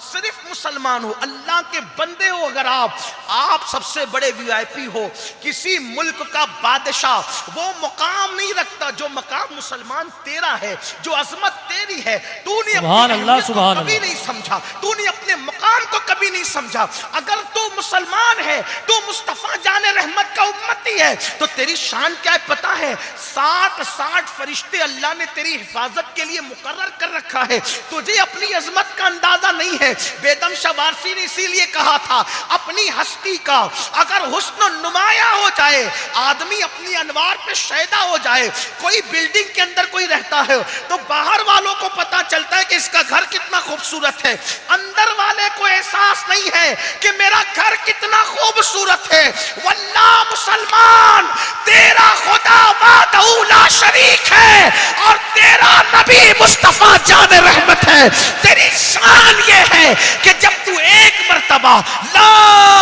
صرف مسلمان ہو، اللہ کے بندے ہو۔ اگر آپ سب سے بڑے وی آئی پی ہو، کسی ملک کا بادشاہ وہ مقام نہیں رکھتا جو مقام مسلمان تیرا ہے، جو عظمت تیری ہے۔ تو نے اپنی اہمیت کو کبھی نہیں سمجھا، تو نے اپنے مقام کو کبھی نہیں سمجھا۔ اگر تو مسلمان ہے، تو مصطفیٰ جان رحمت کا امتی ہے، تو تیری شان کیا ہے پتا ہے؟ 60 فرشتے اللہ نے تیری حفاظت کے لیے مقرر کر رکھا ہے، تجھے اپنی عظمت کا اندازہ نہیں ہے۔ بیدم شاہ وارسی نے اسی لیے کہا تھا، اپنی ہستی کا اگر حسن نمایاں ہو جائے، آدمی اپنی انوار پہ شیدا ہو جائے، کوئی بلڈنگ کے اندر کوئی رہتا ہے تو باہر والوں کو پتا چلتا ہے کہ اس کا گھر کتنا خوبصورت ہے، اندر والے کو احساس نہیں ہے کہ میرا گھر کتنا خوبصورت ہے۔ واللہ مسلمان، تیرا خدا وحدہ لا شریک ہے، اور تیرا نبی مصطفیٰ جان رحمت ہے۔ تیری شان یہ ہے کہ جب تو ایک مرتبہ لا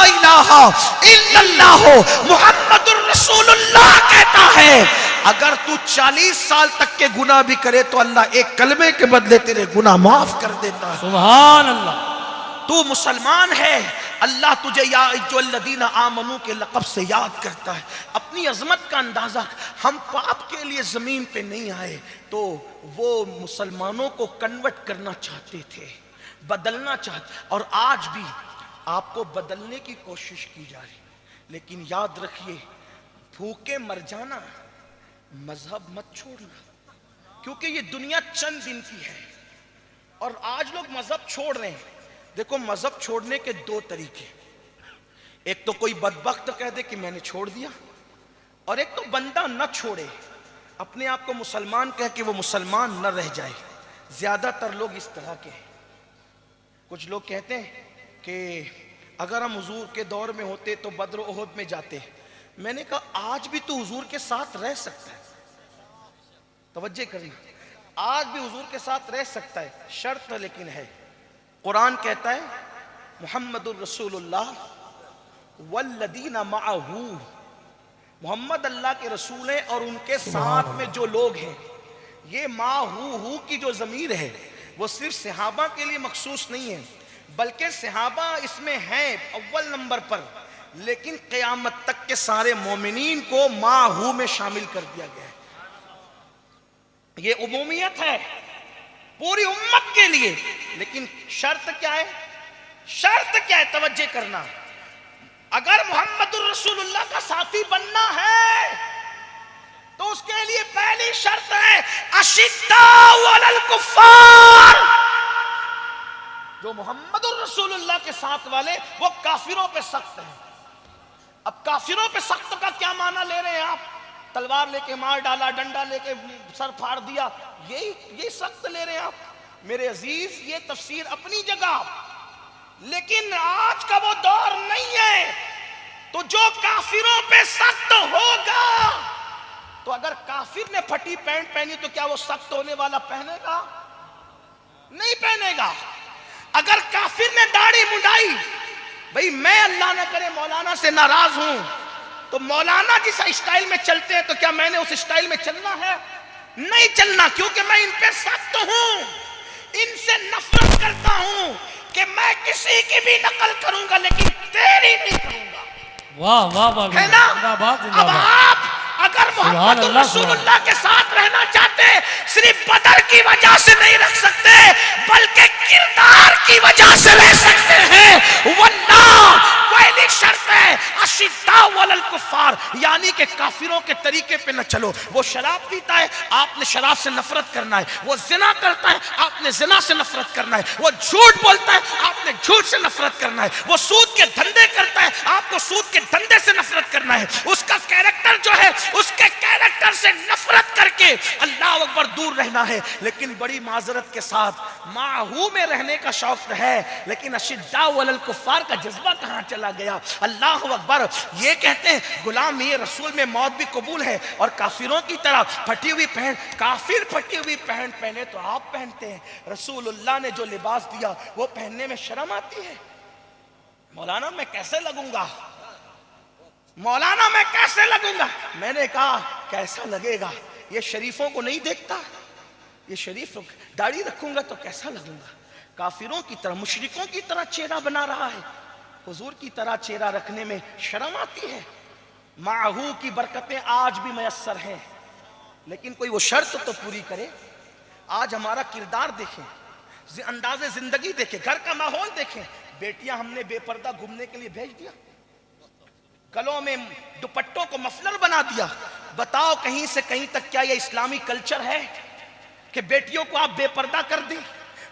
الہ الا اللہ محمد الرسول اللہ کہتا ہے، اگر تو 40 سال تک کے گناہ بھی کرے تو اللہ ایک کلمے کے بدلے تیرے گناہ معاف کر دیتا ہے۔ سبحان اللہ۔ تو مسلمان ہے، اللہ تجھے یا ایھا الذین آمنو کے لقب سے یاد کرتا ہے۔ اپنی عظمت کا اندازہ، ہم پاپ کے لیے زمین پہ نہیں آئے، تو وہ مسلمانوں کو کنورٹ کرنا چاہتے تھے، بدلنا چاہتے، اور آج بھی آپ کو بدلنے کی کوشش کی جا رہی، لیکن یاد رکھیے، بھوکے مر جانا، مذہب مت چھوڑنا، کیونکہ یہ دنیا چند دن کی ہے، اور آج لوگ مذہب چھوڑ رہے ہیں۔ دیکھو، مذہب چھوڑنے کے 2 طریقے، ایک تو کوئی بدبخت کہہ دے کہ میں نے چھوڑ دیا، اور ایک تو بندہ نہ چھوڑے، اپنے آپ کو مسلمان کہہ کے وہ مسلمان نہ رہ جائے۔ زیادہ تر لوگ اس طرح کے ہیں۔ کچھ لوگ کہتے ہیں کہ اگر ہم حضور کے دور میں ہوتے تو بدر و احد میں جاتے۔ میں نے کہا آج بھی تو حضور کے ساتھ رہ سکتا ہے، توجہ کریں، آج بھی حضور کے ساتھ رہ سکتا ہے، شرط لیکن ہے، قرآن کہتا ہے محمد الرسول اللہ والذین معہ، محمد اللہ کے رسول ہیں اور ان کے ساتھ میں جو لوگ ہیں۔ یہ معہ کی جو ضمیر ہے وہ صرف صحابہ کے لیے مخصوص نہیں ہے، بلکہ صحابہ اس میں ہیں اول نمبر پر، لیکن قیامت تک کے سارے مومنین کو معہ میں شامل کر دیا گیا ہے۔ یہ عمومیت ہے پوری امت کے لیے، لیکن شرط کیا ہے؟ شرط کیا ہے؟ توجہ کرنا، اگر محمد الرسول اللہ کا ساتھی بننا ہے تو اس کے لیے پہلی شرط ہے اشداء علی الکفار۔ جو محمد الرسول اللہ کے ساتھ والے وہ کافروں پہ سخت ہیں۔ اب کافروں پہ سخت کا کیا معنی لے رہے ہیں آپ؟ تلوار لے کے مار ڈالا، ڈنڈا لے کے سر پھاڑ دیا، یہی سخت لے رہے ہیں آپ؟ میرے عزیز، یہ تفسیر اپنی جگہ، لیکن آج کا وہ دور نہیں ہے۔ تو جو کافروں پہ سخت ہوگا، تو اگر کافر نے پھٹی پینٹ پہنی تو کیا وہ سخت ہونے والا پہنے گا؟ نہیں پہنے گا۔ اگر کافر نے داڑھی منڈائی، بھئی میں اللہ نہ کرے مولانا سے ناراض ہوں، تو مولانا جس اسٹائل میں چلتے ہیں تو کیا میں نے اس اسٹائل میں چلنا ہے؟ نہیں چلنا، کیونکہ میں ان پہ سخت ہوں، ان سے نفرت کرتا ہوں کہ میں کسی کی بھی نقل کروں گا لیکن تیری نہیں کروں گا۔ واہ واہ واہ ہے نا؟ زندہ باد زندہ اب باد آپ اگر محمد اللہ، رسول سبحان اللہ کے ساتھ رہنا چاہتے صرف بدر کی وجہ سے نہیں رکھ سکتے بلکہ کردار کی وجہ سے رہ سکتے ہیں واللہ پہلی شرط ہے اشداء علی الکفار یعنی کہ کافروں کے طریقے پہ نہ چلو وہ شراب پیتا ہے آپ نے شراب سے نفرت کرنا ہے وہ زنا کرتا ہے آپ نے زنا سے نفرت کرنا ہے وہ جھوٹ بولتا ہے آپ نے جھوٹ سے نفرت کرنا ہے وہ سود کے دھندے کرتا ہے آپ کو سود کے دھندے سے نفرت کرنا ہے اس کا کیریکٹر جو ہے اس کے کیریکٹر سے نفرت کر کے اللہ اکبر دور رہنا ہے لیکن بڑی معذرت کے ساتھ معہو میں رہنے کا شوق ہے لیکن اشداء علی الکفار کا جذبہ کہاں چلا گیا اللہ اکبر یہ کہتے ہیں غلام یہ رسول میں موت بھی قبول ہے اور کافروں کی طرح پھٹی ہوئی پہن کافر پھٹی ہوئی پہن پہنے تو آپ پہنتے ہیں رسول اللہ نے جو لباس دیا وہ پہننے میں شرم آتی ہے مولانا میں کیسے لگوں گا مولانا میں کیسے لگوں گا میں نے کہا کیسا لگے گا یہ شریفوں کو نہیں دیکھتا یہ شریف داڑھی رکھوں گا تو کیسا لگوں گا کافروں کی طرح مشرکوں کی طرح چہرہ بنا رہا ہے حضور کی طرح چہرہ رکھنے میں شرم آتی ہے معہو کی برکتیں آج بھی میسر ہیں لیکن کوئی وہ شرط تو پوری کرے آج ہمارا کردار دیکھیں انداز زندگی دیکھیں گھر کا ماحول دیکھیں بیٹیاں ہم نے بے پردہ گھومنے کے لیے بھیج دیا گلوں میں دوپٹوں کو مفلر بنا دیا بتاؤ کہیں سے کہیں تک کیا یہ اسلامی کلچر ہے کہ بیٹیوں کو آپ بے پردہ کر دیں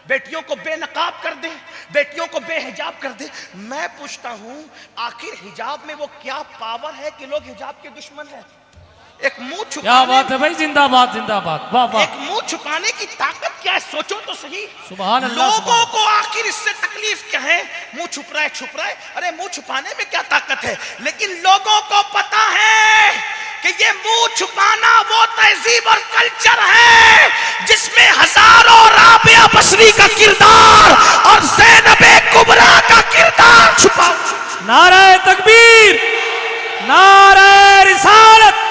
بیٹیوں کو بے نقاب کر دیں بیٹیوں کو بے حجاب کر دیں میں پوچھتا ہوں آخر حجاب میں وہ کیا پاور ہے کہ لوگ حجاب کے دشمن ہیں ایک منہ کیا چھپانے بات ہے بھائی زندہ باد واہ واہ ایک منہ چھپانے کی طاقت کیا ہے سوچو تو صحیح سبحان اللہ لوگوں کو آخر اس سے تکلیف کیا ہے منہ چھپ رہا ہے ارے منہ چھپانے میں کیا طاقت ہے لیکن لوگوں کو پتا ہے کہ یہ منہ چھپانا وہ تہذیب اور کلچر ہے جس میں ہزاروں رابعہ بصری کا کردار اور زینب کبریٰ کا کردار چھپا نعرہ تکبیر نعرہ رسالت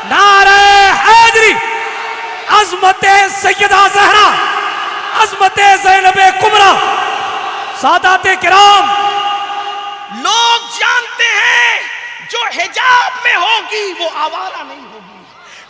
نعرہ حیدری عظمت سیدہ زہرا عظمت زینب کبریٰ سادات کرام لوگ جانتے ہیں جو حجاب میں ہوگی وہ آوارہ نہیں ہوگی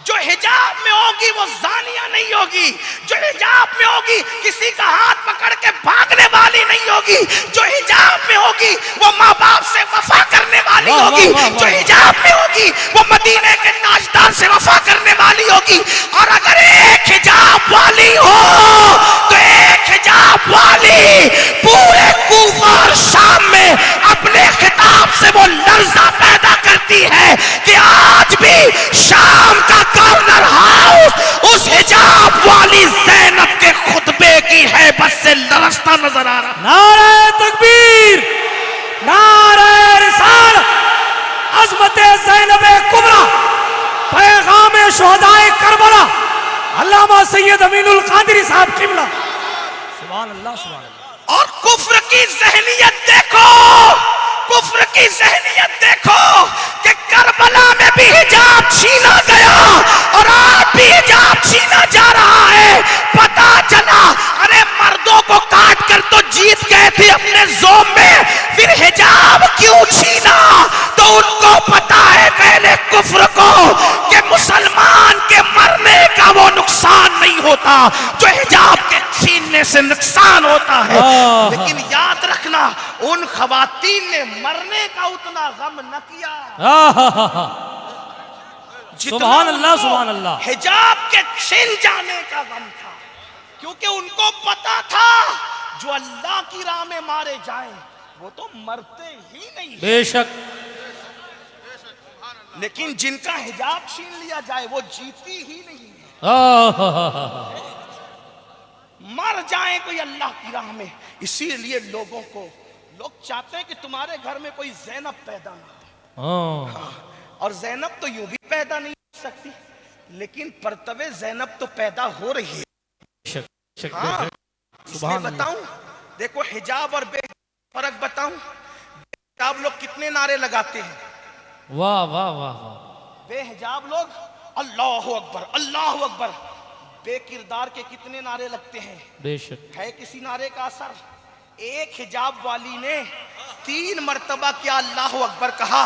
جو حجاب میں ہوگی وہ زانیہ نہیں ہوگی جو حجاب میں ہوگی کسی کا ہاتھ پکڑ کے بھاگنے والی نہیں ہوگی جو حجاب میں ہوگی وہ ماں باپ سے وفا کرنے والی ہوگی جو حجاب میں ہوگی وہ مدینے کے تاجدار سے وفا کرنے والی ہوگی اور اگر ایک حجاب والی ہو تو ایک حجاب والی پورے کوفہ اور شام میں اپنے خطاب سے وہ لرزہ پیدا کرتی ہے کہ آج بھی شام کا کارنر ہاؤس اس حجاب والی زینب کے خطبے کی حیبت سے لرزتا نظر آ رہا نعرہ تکبیر نعرہ رسالت عظمت زینب کبریٰ پیغام شہداء کربلا علامہ سید امین القادری صاحب قبلہ سبحان اللہ سبحان اللہ اور کفر کی ذہنیت دیکھو کفر کی ذہنیت دیکھو کہ کربلا میں بھی حجاب چھینا گیا اور آج بھی حجاب چھینا جا رہا ہے پتا چلا ارے مردوں کو کاٹ کر تو جیت گئے تھے اپنے زوم میں پھر حجاب کیوں چھینا تو ان کو پتا ہے پہلے کفر کو کہ مسلمان کے مرنے کا وہ نقصان نہیں ہوتا جو حجاب کے چھیننے سے نقصان ہوتا ہے لیکن یاد رکھنا ان خواتین نے مرنے کا اتنا غم نہ کیا سبحان اللہ سبحان اللہ حجاب کے چھن جانے کا غم تھا کیونکہ ان کو پتا تھا جو اللہ کی راہ میں مارے جائیں وہ تو مرتے ہی نہیں بے شک لیکن جن کا حجاب چھین لیا جائے وہ جیتی ہی نہیں مر جائیں کوئی اللہ کی راہ میں اسی لیے لوگ چاہتے ہیں کہ تمہارے گھر میں کوئی زینب پیدا نہ ہو اور زینب تو یوں بھی پیدا نہیں ہو سکتی لیکن پرتوے زینب تو پیدا ہو رہی ہے اس میں بتاؤں دیکھو حجاب اور بے فرق بتاؤں حجاب لوگ کتنے نعرے لگاتے ہیں واہ واہ واہ بے حجاب لوگ اللہ اکبر اللہ اکبر بے کردار کے کتنے نعرے لگتے ہیں بے شک ہے کسی نعرے کا اثر ایک حجاب والی نے 3 مرتبہ کیا اللہ اکبر کہا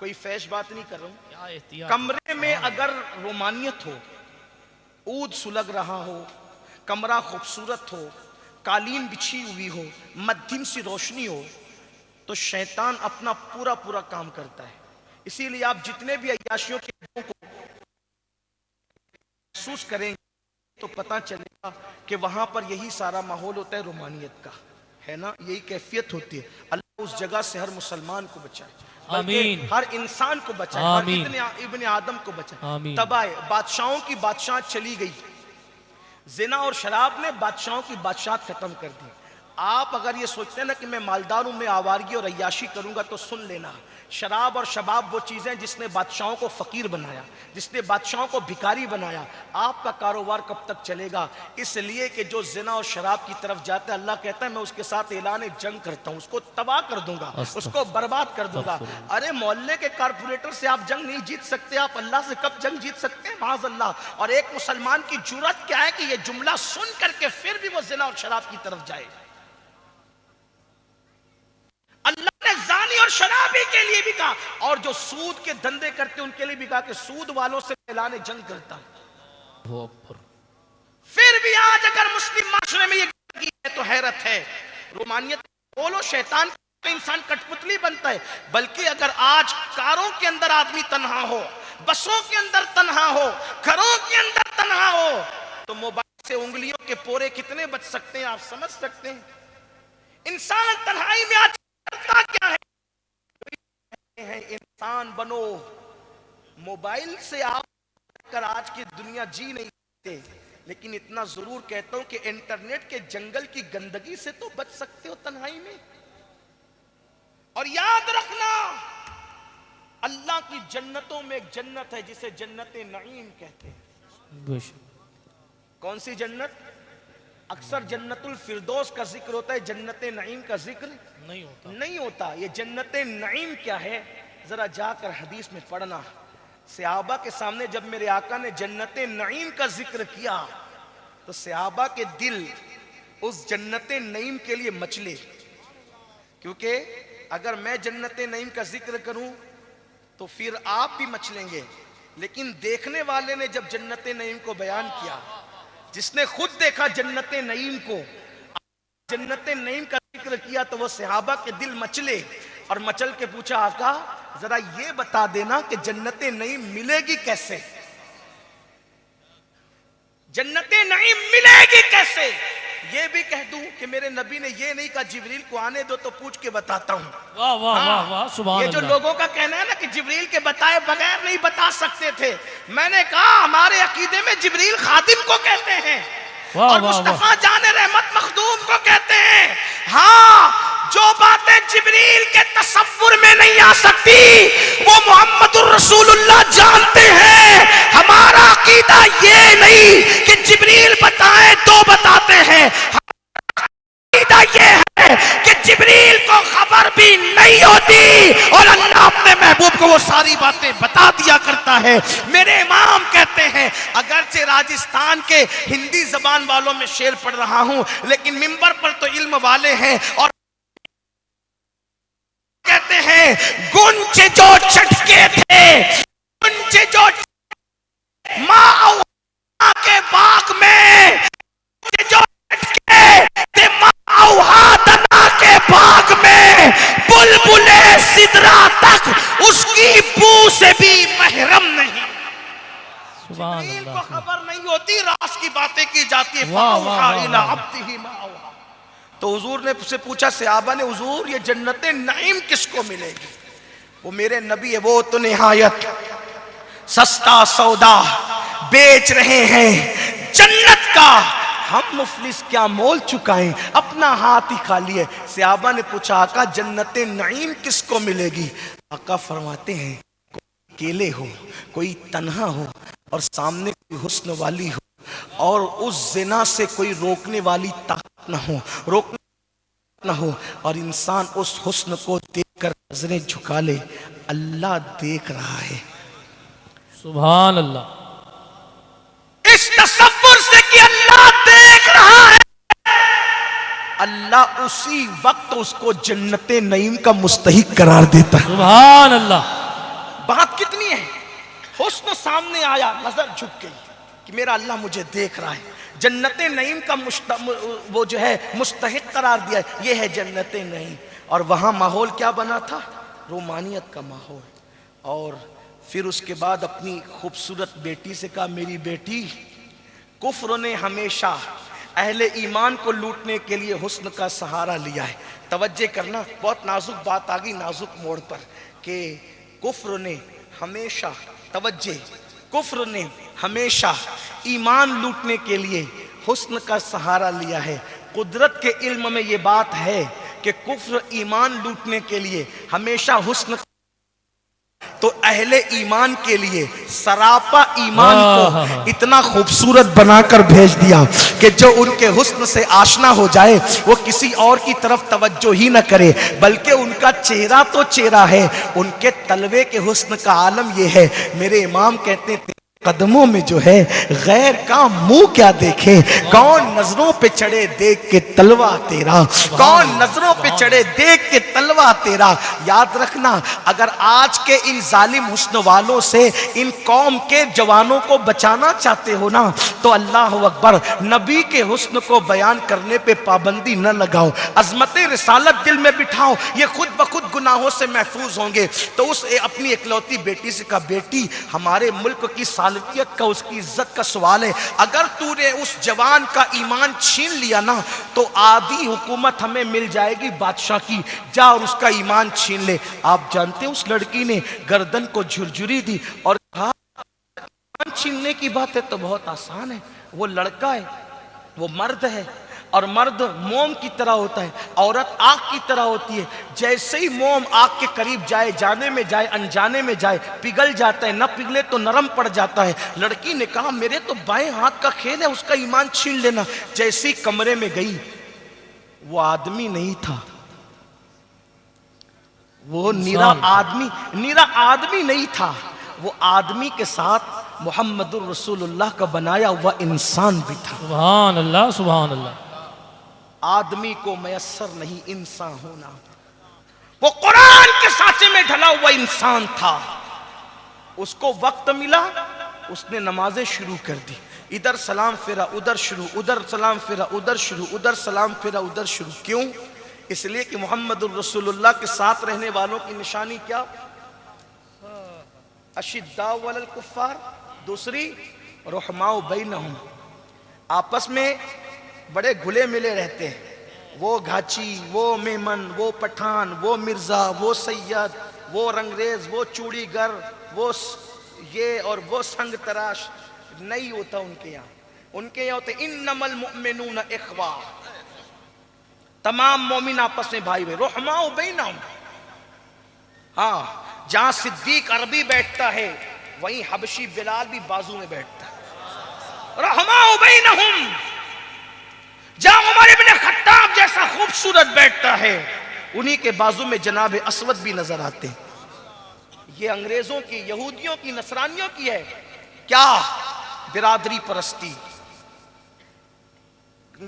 کوئی فیش بات نہیں کر رہا ہوں. کیا احتیاط. کمرے میں اگر رومانیت ہو، عود سلگ رہا ہو، کمرہ خوبصورت ہو، قالین بچھی ہوئی ہو، مدھم سی روشنی ہو، تو شیطان اپنا پورا پورا کام کرتا ہے. اسی لیے آپ جتنے بھی عیاشیوں کے لوگوں کو محسوس کریں گے تو پتہ چلے گا کہ وہاں پر یہی سارا ماحول ہوتا ہے رومانیت کا، ہے نا؟ یہی کیفیت ہوتی ہے. اللہ اس جگہ سے ہر مسلمان کو بچائے، آمین. بلکہ ہر انسان کو بچائے، آمین. ہر ابن آدم کو بچائے. آمین. تباہ بادشاہوں کی بادشاہت چلی گئی، زنا اور شراب نے بادشاہوں کی بادشاہت ختم کر دی. آپ اگر یہ سوچتے ہیں نا کہ میں مالدار ہوں، میں آوارگی اور عیاشی کروں گا، تو سن لینا، شراب اور شباب وہ چیزیں جس نے بادشاہوں کو فقیر بنایا، جس نے بادشاہوں کو بھکاری بنایا. آپ کا کاروبار کب تک چلے گا؟ اس لیے کہ جو زنا اور شراب کی طرف جاتا ہے، اللہ کہتا ہے میں اس کے ساتھ اعلان جنگ کرتا ہوں، اس کو تباہ کر دوں گا، اس کو برباد کر دوں گا. ارے محلے کے کارپوریٹر سے آپ جنگ نہیں جیت سکتے، آپ اللہ سے کب جنگ جیت سکتے ہیں؟ معاذ اللہ. اور ایک مسلمان کی جرأت کیا ہے کہ یہ جملہ سن کر کے پھر بھی وہ زنا اور شراب کی طرف جائے. اللہ نے زانی اور شرابی کے لیے بھی کہا، اور جو سود کے دھندے کرتے ان کے لیے بھی کہا کہ سود والوں سے اعلان جنگ کرتا ہوں. اللہ اکبر. پھر بھی آج اگر مسلم معاشرے میں یہ گندگی ہے تو حیرت ہے. رومانیت بولو، شیطان کا انسان کٹ پتلی بنتا ہے. بلکہ اگر آج کاروں کے اندر آدمی تنہا ہو، بسوں کے اندر تنہا ہو، گھروں کے اندر تنہا ہو، تو موبائل سے انگلیوں کے پورے کتنے بچ سکتے ہیں آپ سمجھ سکتے ہیں. انسان تنہائی میں آج کرتا کیا ہے؟ انسان بنو. موبائل سے آپ کر آج کی دنیا جی نہیں سکتے، لیکن اتنا ضرور کہتا ہوں کہ انٹرنیٹ کے جنگل کی گندگی سے تو بچ سکتے ہو تنہائی میں. اور یاد رکھنا، اللہ کی جنتوں میں ایک جنت ہے جسے جنت نعیم کہتے ہیں. بے شک. کون سی جنت؟ اکثر جنت الفردوس کا ذکر ہوتا ہے، جنت نعیم کا ذکر نہیں ہوتا. یہ جنت نعیم کیا ہے؟ ذرا جا کر حدیث میں پڑھنا. صحابہ کے سامنے جب میرے آقا نے جنت نعیم کا ذکر کیا تو صحابہ کے دل اس جنت نعیم کے لیے مچلے. کیونکہ اگر میں جنت نعیم کا ذکر کروں تو پھر آپ بھی مچلیں گے. لیکن دیکھنے والے نے جب جنت نعیم کو بیان کیا، جس نے خود دیکھا جنت نعیم کو، جنت نعیم کا ذکر کیا، تو وہ صحابہ کے دل مچلے اور مچل کے پوچھا آقا ذرا یہ بتا دینا کہ جنت نعیم ملے گی کیسے؟ جنت نعیم ملے گی کیسے؟ یہ بھی کہہ دوں کہ میرے نبی نے یہ نہیں کہا جبریل کو آنے دو تو پوچھ کے بتاتا ہوں. واہ واہ واہ واہ، سبحان یہ جو اللہ. لوگوں کا کہنا ہے نا کہ جبریل کے بتائے بغیر نہیں بتا سکتے تھے، میں نے کہا ہمارے عقیدے میں جبریل خادم کو کہتے ہیں اور مصطفیٰ جان رحمت مخدوم کو کہتے ہیں. ہاں، جو باتیں جبریل کے تصور میں نہیں آ سکتی وہ محمد الرسول اللہ جانتے ہیں. ہمارا عقیدہ یہ نہیں کہ جبریل بتائیں تو بتاتے ہیں، عقیدہ یہ ہے کہ جبریل کو خبر بھی نہیں ہوتی اور اللہ اپنے محبوب کو وہ ساری باتیں بتا دیا کرتا ہے. میرے امام کہتے ہیں اگرچہ راجستھان کے ہندی زبان والوں میں شعر پڑھ رہا ہوں، لیکن منبر پر تو علم والے ہیں اور کہتے ہیں گنچ جو چٹکے تھے، گنچ جو ماں کے باغ میں، جو چٹکے تھے ماں کے باغ میں، بلبلے سدرا تک اس کی بو سے بھی محرم نہیں. جبریل کو خبر نہیں ہوتی، راز کی باتیں کی جاتی ہے. فَأَوْحَا إِلَىٰ عَبْدِهِ مَا أَوْحَا. تو حضور نے سے پوچھا صحابہ نے، حضور یہ جنت نعیم کس کو ملے گی؟ وہ میرے نبی ہے، وہ تو نہایت سستا سودا بیچ رہے ہیں جنت کا، ہم مفلس کیا مول چکائیں، اپنا ہاتھ ہی خالی ہے. صحابہ نے پوچھا آقا جنت نعیم کس کو ملے گی؟ آقا فرماتے ہیں کوئی اکیلے ہو، کوئی تنہا ہو اور سامنے کوئی حسن والی ہو اور اس زنا سے کوئی روکنے والی طاقت نہ ہو، روکنے نہ ہو، اور انسان اس حسن کو دیکھ کر نظریں جھکا لے. اللہ دیکھ رہا ہے. سبحان اللہ. اس تصور سے کہ اللہ دیکھ رہا ہے، اللہ اسی وقت اس کو جنت نعیم کا مستحق قرار دیتا ہے. سبحان اللہ. بات کتنی ہے، حسن سامنے آیا، نظر جھک گئی کہ میرا اللہ مجھے دیکھ رہا ہے، جنت نعیم کا وہ جو ہے مستحق قرار دیا ہے، یہ ہے جنت نعیم۔ اور وہاں ماحول کیا بنا تھا؟ رومانیت کا ماحول۔ اور پھر اس کے بعد اپنی خوبصورت بیٹی سے کہا میری بیٹی، کفر نے ہمیشہ اہل ایمان کو لوٹنے کے لیے حسن کا سہارا لیا ہے۔ توجہ کرنا، بہت نازک بات آگئی نازک موڑ پر، کہ کفر نے ہمیشہ، توجہ، کفر نے ہمیشہ ایمان لوٹنے کے لیے حسن کا سہارا لیا ہے۔ قدرت کے علم میں یہ بات ہے کہ کفر ایمان لوٹنے کے لیے ہمیشہ حسن، تو اہل ایمان کے لیے سراپا ایمان کو اتنا خوبصورت بنا کر بھیج دیا کہ جو ان کے حسن سے آشنا ہو جائے وہ کسی اور کی طرف توجہ ہی نہ کرے، بلکہ ان کا چہرہ تو چہرہ ہے، ان کے تلوے کے حسن کا عالم یہ ہے۔ میرے امام کہتے تھے قدموں میں جو ہے غیر کا منہ کیا دیکھے، کون نظروں پہ چڑھے دیکھ کے تلوہ تیرا، کون نظروں پہ چڑھے دیکھ کے تلوہ تیرا۔ یاد رکھنا، اگر آج کے ان ظالم حسن والوں سے ان قوم کے جوانوں کو بچانا چاہتے ہو نا، تو اللہ اکبر، نبی کے حسن کو بیان کرنے پہ پابندی نہ لگاؤ، عظمت رسالت دل میں بٹھاؤ، یہ خود بخود گناہوں سے محفوظ ہوں گے۔ تو اس اپنی اکلوتی بیٹی سے کہا بیٹی، ہمارے ملک کی سالمیت کا، اس کی عزت کا سوال ہے، اگر تو نے اس جوان کا ایمان چھین لیا نا تو آدھی حکومت ہمیں مل جائے گی بادشاہ کی، جا اور اس کا ایمان چھین لے۔ آپ جانتے ہیں اس لڑکی نے گردن کو جھرجھری دی اور کہا ایمان چھیننے کی بات ہے تو بہت آسان ہے، وہ لڑکا ہے، وہ مرد ہے، اور مرد موم کی طرح ہوتا ہے، عورت آگ کی طرح ہوتی ہے، جیسے ہی موم آگ کے قریب جائے، جانے میں جائے انجانے میں جائے، پگھل جاتا ہے، نہ پگھلے تو نرم پڑ جاتا ہے۔ لڑکی نے کہا میرے تو بائیں ہاتھ کا کھیل ہے، اس کا ایمان چھین لینا۔ جیسے ہی کمرے میں گئی، وہ آدمی نہیں تھا، وہ نیرا آدمی نہیں تھا، وہ آدمی کے ساتھ محمد الرسول اللہ کا بنایا ہوا انسان بھی تھا۔ سبحان اللہ، سبحان اللہ۔ آدمی کو میسر نہیں انسان ہونا، وہ قرآن کے سانچے میں ڈھلا ہوا انسان تھا۔ اس کو وقت ملا، اس نے نمازیں شروع کر دی، ادھر سلام پھیرا ادھر شروع، ادھر سلام پھیرا ادھر شروع، ادھر سلام پھیرا ادھر شروع۔ کیوں؟ اس لیے کہ محمد الرسول اللہ کے ساتھ رہنے والوں کی نشانی کیا؟ اشداء علی الکفار، دوسری رحماء بینہم، آپس میں بڑے گھلے ملے رہتے ہیں، وہ گھاچی، وہ میمن، وہ پٹھان، وہ مرزا، وہ سید، وہ رنگریز، وہ چوڑی گر، وہ یہ اور وہ سنگ تراش نہیں ہوتا ان کے یہاں۔ ان کے یہاں ہوتے انما المؤمنون اخوہ، تمام مومن آپس میں بھائی بھائی، رحماء بینہم۔ ہاں، جہاں صدیق عربی بیٹھتا ہے وہیں حبشی بلال بھی بازو میں بیٹھتا ہے، رحماء بینہم۔ جہاں عمر ابن خطاب جیسا خوبصورت بیٹھتا ہے انہی کے بازو میں جناب اسود بھی نظر آتے ہیں۔ یہ انگریزوں کی، یہودیوں کی، نصرانیوں کی ہے کیا؟ برادری پرستی۔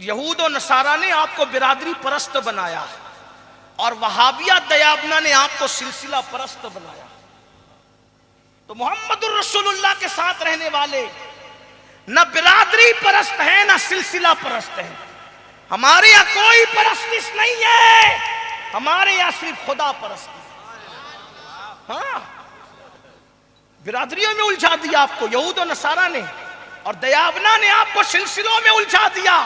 یہود و نصارہ نے آپ کو برادری پرست بنایا، اور وہابیہ دیابنا نے آپ کو سلسلہ پرست بنایا۔ تو محمد الرسول اللہ کے ساتھ رہنے والے نہ برادری پرست ہیں نہ سلسلہ پرست ہیں۔ ہمارے یہاں کوئی پرستش نہیں ہے، ہمارے یہاں صرف خدا پرستی۔ ہاں، برادریوں میں الجھا دیا آپ کو یہود و نصارہ نے، اور دیابنا نے آپ کو سلسلوں میں الجھا دیا،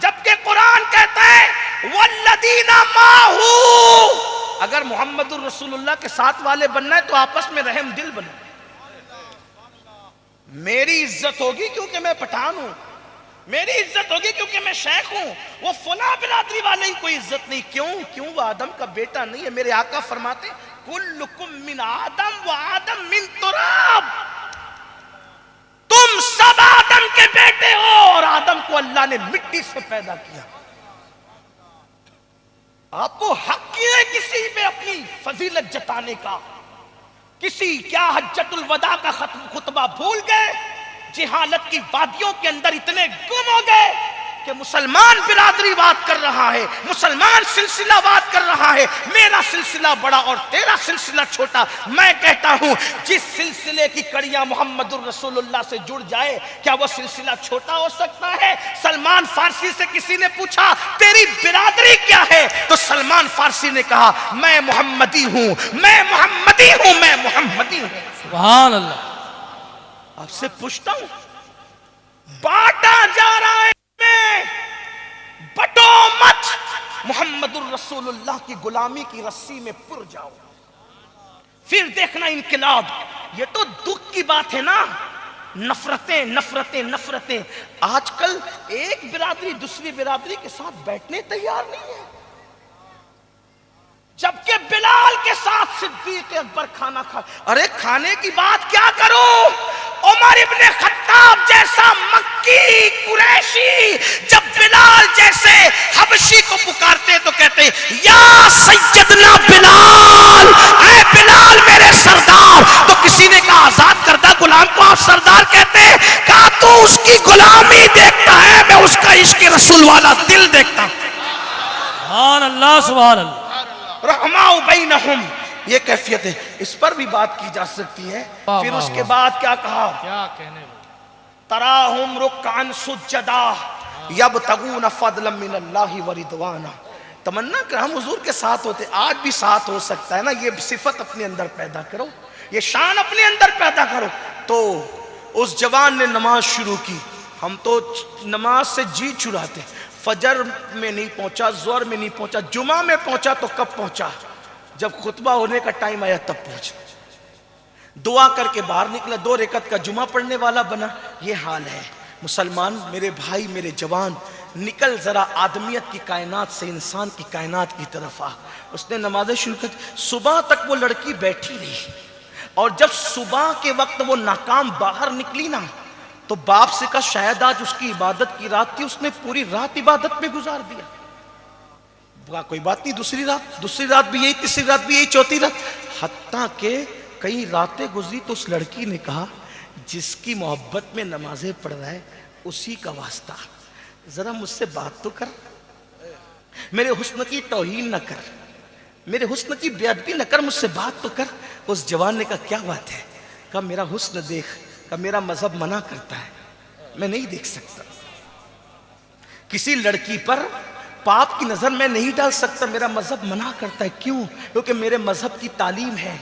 جبکہ قرآن کہتا ہے والذین معہ، اگر محمد الرسول اللہ کے ساتھ والے بننا ہے تو آپس میں رحم دل بنو۔ میری عزت ہوگی کیونکہ میں پٹھان ہوں، میری عزت ہوگی کیونکہ میں شیخ ہوں، وہ فلاں برادری والے ہی کوئی عزت نہیں۔ کیوں وہ آدم کا بیٹا نہیں ہے؟ میرے آقا فرماتے کلکم من آدم و آدم من تراب، تم سب آدم کے بیٹے ہو، اور آدم کو اللہ نے مٹی سے پیدا کیا۔ آپ کو حق ہی ہے کسی پہ اپنی فضیلت جتانے کا؟ کسی کیا حجت الوداع کا خطبہ بھول گئے؟ جہالت کی وادیوں کے اندر اتنے گم ہو گئے کہ کہ مسلمان برادری بات کر رہا ہے، مسلمان سلسلہ بات کر رہا ہے، میرا سلسلہ بڑا اور تیرا سلسلہ چھوٹا. میں کہتا ہوں جس سلسلے کی کڑیاں محمد الرسول اللہ سے جڑ جائے کیا وہ سلسلہ چھوٹا ہو سکتا ہے؟ سلمان فارسی سے کسی نے پوچھا تیری برادری کیا ہے تو سلمان فارسی نے کہا میں محمدی ہوں، میں محمدی ہوں، میں محمدی ہوں. سبحان اللہ. آپ سے پوچھتا ہوں بانٹا جا رہا ہے میں، بٹو مت، محمد الرسول اللہ کی غلامی کی رسی میں پر جاؤ، پھر دیکھنا انقلاب. یہ تو دکھ کی بات ہے نا، نفرتیں نفرتیں نفرتیں. آج کل ایک برادری دوسری برادری کے ساتھ بیٹھنے تیار نہیں ہے، جبکہ بلال کے ساتھ صدیق اکبر کھانا کھا. ارے کھانے کی بات کیا کرو، عمر ابن خطاب جیسا مکی قریشی جب بلال جیسے حبشی کو پکارتے تو کہتے یا سیدنا بلال، اے بلال میرے سردار. تو کسی نے کہا آزاد کردہ غلام کو آپ سردار کہتے ہیں؟ کہا تو اس کی غلامی دیکھتا ہے، میں اس کا عشق رسول والا دل دیکھتا ہوں. سبحان اللہ سبحان اللہ. رحماء بینہم، یہ کیفیت ہے. اس پر بھی بات کی جا سکتی ہے. پھر اس کے بعد کیا کہا؟ کیا کہنے تراہم رکعن سجدا یبتغون فضلا من اللہ ورضوانا. تمنا کر ہم حضور کے ساتھ ہوتے، آج بھی ساتھ ہو سکتا ہے نا. یہ صفت اپنے اندر پیدا کرو، یہ شان اپنے اندر پیدا کرو. تو اس جوان نے نماز شروع کی. ہم تو نماز سے جی چراتے، فجر میں نہیں پہنچا، ظہر میں نہیں پہنچا، جمعہ میں پہنچا تو کب پہنچا؟ جب خطبہ ہونے کا ٹائم آیا تب پہنچا. دعا کر کے باہر نکلا، 2 رکعت کا جمعہ پڑھنے والا بنا. یہ حال ہے مسلمان. میرے بھائی میرے جوان، نکل ذرا آدمیت کی کائنات سے انسان کی کائنات کی طرف آ. اس نے نمازیں شروع کر. صبح تک وہ لڑکی بیٹھی رہی، اور جب صبح کے وقت وہ ناکام باہر نکلی نا تو باپ سے کہا شاید آج اس کی عبادت کی رات تھی، اس نے پوری رات عبادت میں گزار دیا. کوئی بات نہیں، دوسری رات بھی یہی، تیسری رات بھی یہی، چوتھی رات، حتیٰ کہ کئی راتیں گزری. تو اس لڑکی نے کہا جس کی محبت میں نمازیں پڑھ رہا ہے اسی کا واسطہ ذرا مجھ سے بات تو کر، میرے حسن کی توہین نہ کر، میرے حسن کی بے ادبی نہ کر، مجھ سے بات تو کر. اس جوان نے کہا کیا بات ہے؟ کہا میرا حسن دیکھ. کہا میرا مذہب منع کرتا ہے، میں نہیں دیکھ سکتا. کسی لڑکی پر پاپ کی نظر میں نہیں ڈال سکتا، میرا مذہب منع کرتا ہے. کیوں؟ کیونکہ میرے مذہب کی تعلیم ہے،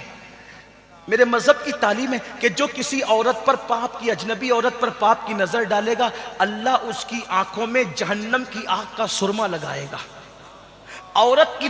میرے مذہب کی تعلیم ہے کہ جو کسی عورت پر پاپ کی، اجنبی عورت پر پاپ کی نظر ڈالے گا، اللہ اس کی آنکھوں میں جہنم کی آگ کا سرما لگائے گا. عورت کی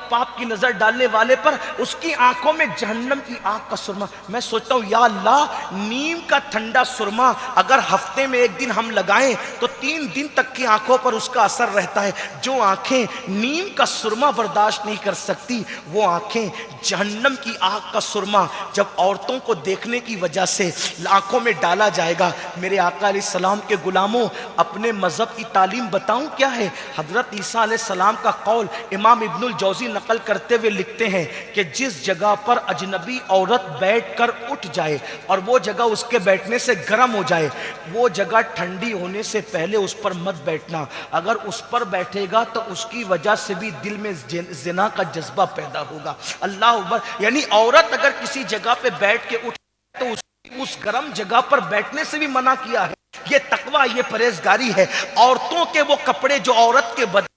پاپ کی نظر ڈالنے والے پر اس کی آنکھوں میں جہنم کی آگ کا سرما. میں سوچتا ہوں یا اللہ، نیم کا ٹھنڈا سرما اگر ہفتے میں 1 دن ہم لگائیں تو 3 دن تک کی آنکھوں پر اس کا اثر رہتا ہے. جو آنکھیں نیم کا سرما برداشت نہیں کر سکتی، وہ آنکھیں جہنم کی آگ کا سرما جب عورتوں کو دیکھنے کی وجہ سے آنکھوں میں ڈالا جائے گا. میرے آقا علیہ السلام کے غلاموں، اپنے مذہب کی تعلیم بتاؤں کیا ہے؟ حضرت عیسیٰ علیہ السلام کا قول امام ابن الجوزی نقل کرتے ہوئے لکھتے ہیں کہ جس جگہ پر اجنبی عورت بیٹھ کر اٹھ جائے اور وہ جگہ اس کے بیٹھنے سے گرم ہو جائے، وہ جگہ ٹھنڈی ہونے سے پہلے اس پر مت بیٹھنا. اگر اس پر بیٹھے گا تو اس کی وجہ سے بھی دل میں زنا کا جذبہ پیدا ہوگا. اللہ اکبر. یعنی عورت اگر کسی جگہ پہ بیٹھ کے اٹھ تو اس گرم جگہ پر بیٹھنے سے بھی منع کیا ہے. یہ تقویٰ، یہ پرہیزگاری ہے. عورتوں کے وہ کپڑے جو عورت کے بدن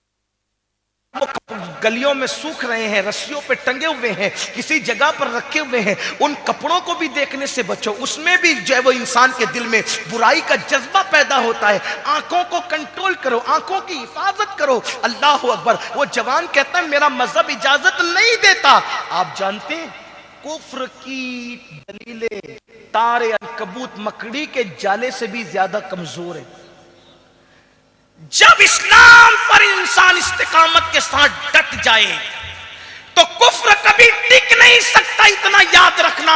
گلیوں میں سوکھ رہے ہیں، رسیوں پہ ٹنگے ہوئے ہیں، کسی جگہ پر رکھے ہوئے ہیں، ان کپڑوں کو بھی دیکھنے سے بچو. اس میں بھی جو ہے وہ انسان کے دل میں برائی کا جذبہ پیدا ہوتا ہے. آنکھوں کو کنٹرول کرو، آنکھوں کی حفاظت کرو. اللہ اکبر. وہ جوان کہتا ہے میرا مذہب اجازت نہیں دیتا. آپ جانتے ہیں کفر کی دلیلیں تار عنکبوت، مکڑی کے جالے سے بھی زیادہ کمزور ہے. جب اسلام پر انسان استقامت کے ساتھ ڈٹ جائے تو کفر کبھی ٹک نہیں سکتا. اتنا یاد رکھنا.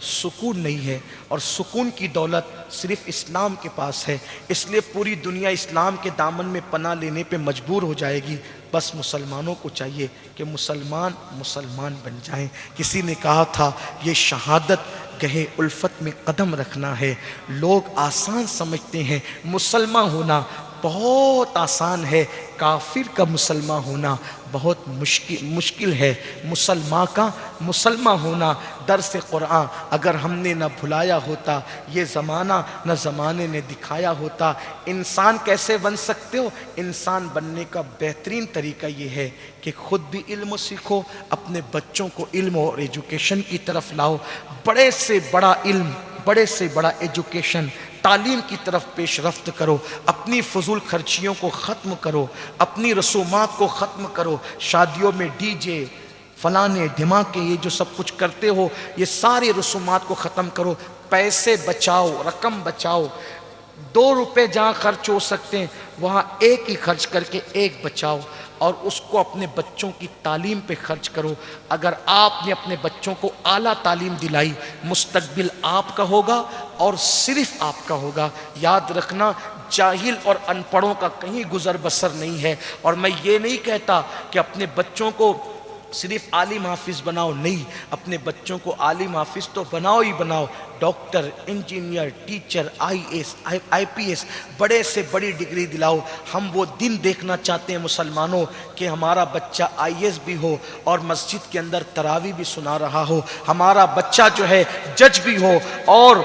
سکون نہیں ہے، اور سکون کی دولت صرف اسلام کے پاس ہے، اس لیے پوری دنیا اسلام کے دامن میں پناہ لینے پہ مجبور ہو جائے گی۔ بس مسلمانوں کو چاہیے کہ مسلمان بن جائیں۔ کسی نے کہا تھا یہ شہادت گہے الفت میں قدم رکھنا ہے۔ لوگ آسان سمجھتے ہیں مسلمان ہونا، بہت آسان ہے، کافر کا مسلمان ہونا بہت مشکل ہے۔ مسلمان ہونا درس قرآن اگر ہم نے نہ بھلایا ہوتا، یہ زمانہ نہ زمانے نے دکھایا ہوتا۔ انسان کیسے بن سکتے ہو؟ انسان بننے کا بہترین طریقہ یہ ہے کہ خود بھی علم سیکھو، اپنے بچوں کو علم اور ایجوکیشن کی طرف لاؤ، بڑے سے بڑا علم، بڑے سے بڑا ایجوکیشن، تعلیم کی طرف پیش رفت کرو، اپنی فضول خرچیوں کو ختم کرو، اپنی رسومات کو ختم کرو، شادیوں میں ڈی جے، فلانے دھماکے، یہ جو سب کچھ کرتے ہو یہ ساری رسومات کو ختم کرو، پیسے بچاؤ، رقم بچاؤ۔ 2 روپے جہاں خرچ ہو سکتے ہیں وہاں 1 ہی خرچ کر کے 1 بچاؤ، اور اس کو اپنے بچوں کی تعلیم پہ خرچ کرو۔ اگر آپ نے اپنے بچوں کو اعلیٰ تعلیم دلائی، مستقبل آپ کا ہوگا اور صرف آپ کا ہوگا۔ یاد رکھنا، جاہل اور ان پڑھوں کا کہیں گزر بسر نہیں ہے۔ اور میں یہ نہیں کہتا کہ اپنے بچوں کو صرف عالم حافظ بناؤ، نہیں، اپنے بچوں کو عالم حافظ تو بناؤ ہی بناؤ، ڈاکٹر، انجینئر، ٹیچر، آئی پی ایس، بڑے سے بڑی ڈگری دلاؤ۔ ہم وہ دن دیکھنا چاہتے ہیں مسلمانوں کہ ہمارا بچہ IAS بھی ہو اور مسجد کے اندر تراویح بھی سنا رہا ہو، ہمارا بچہ جو ہے جج بھی ہو اور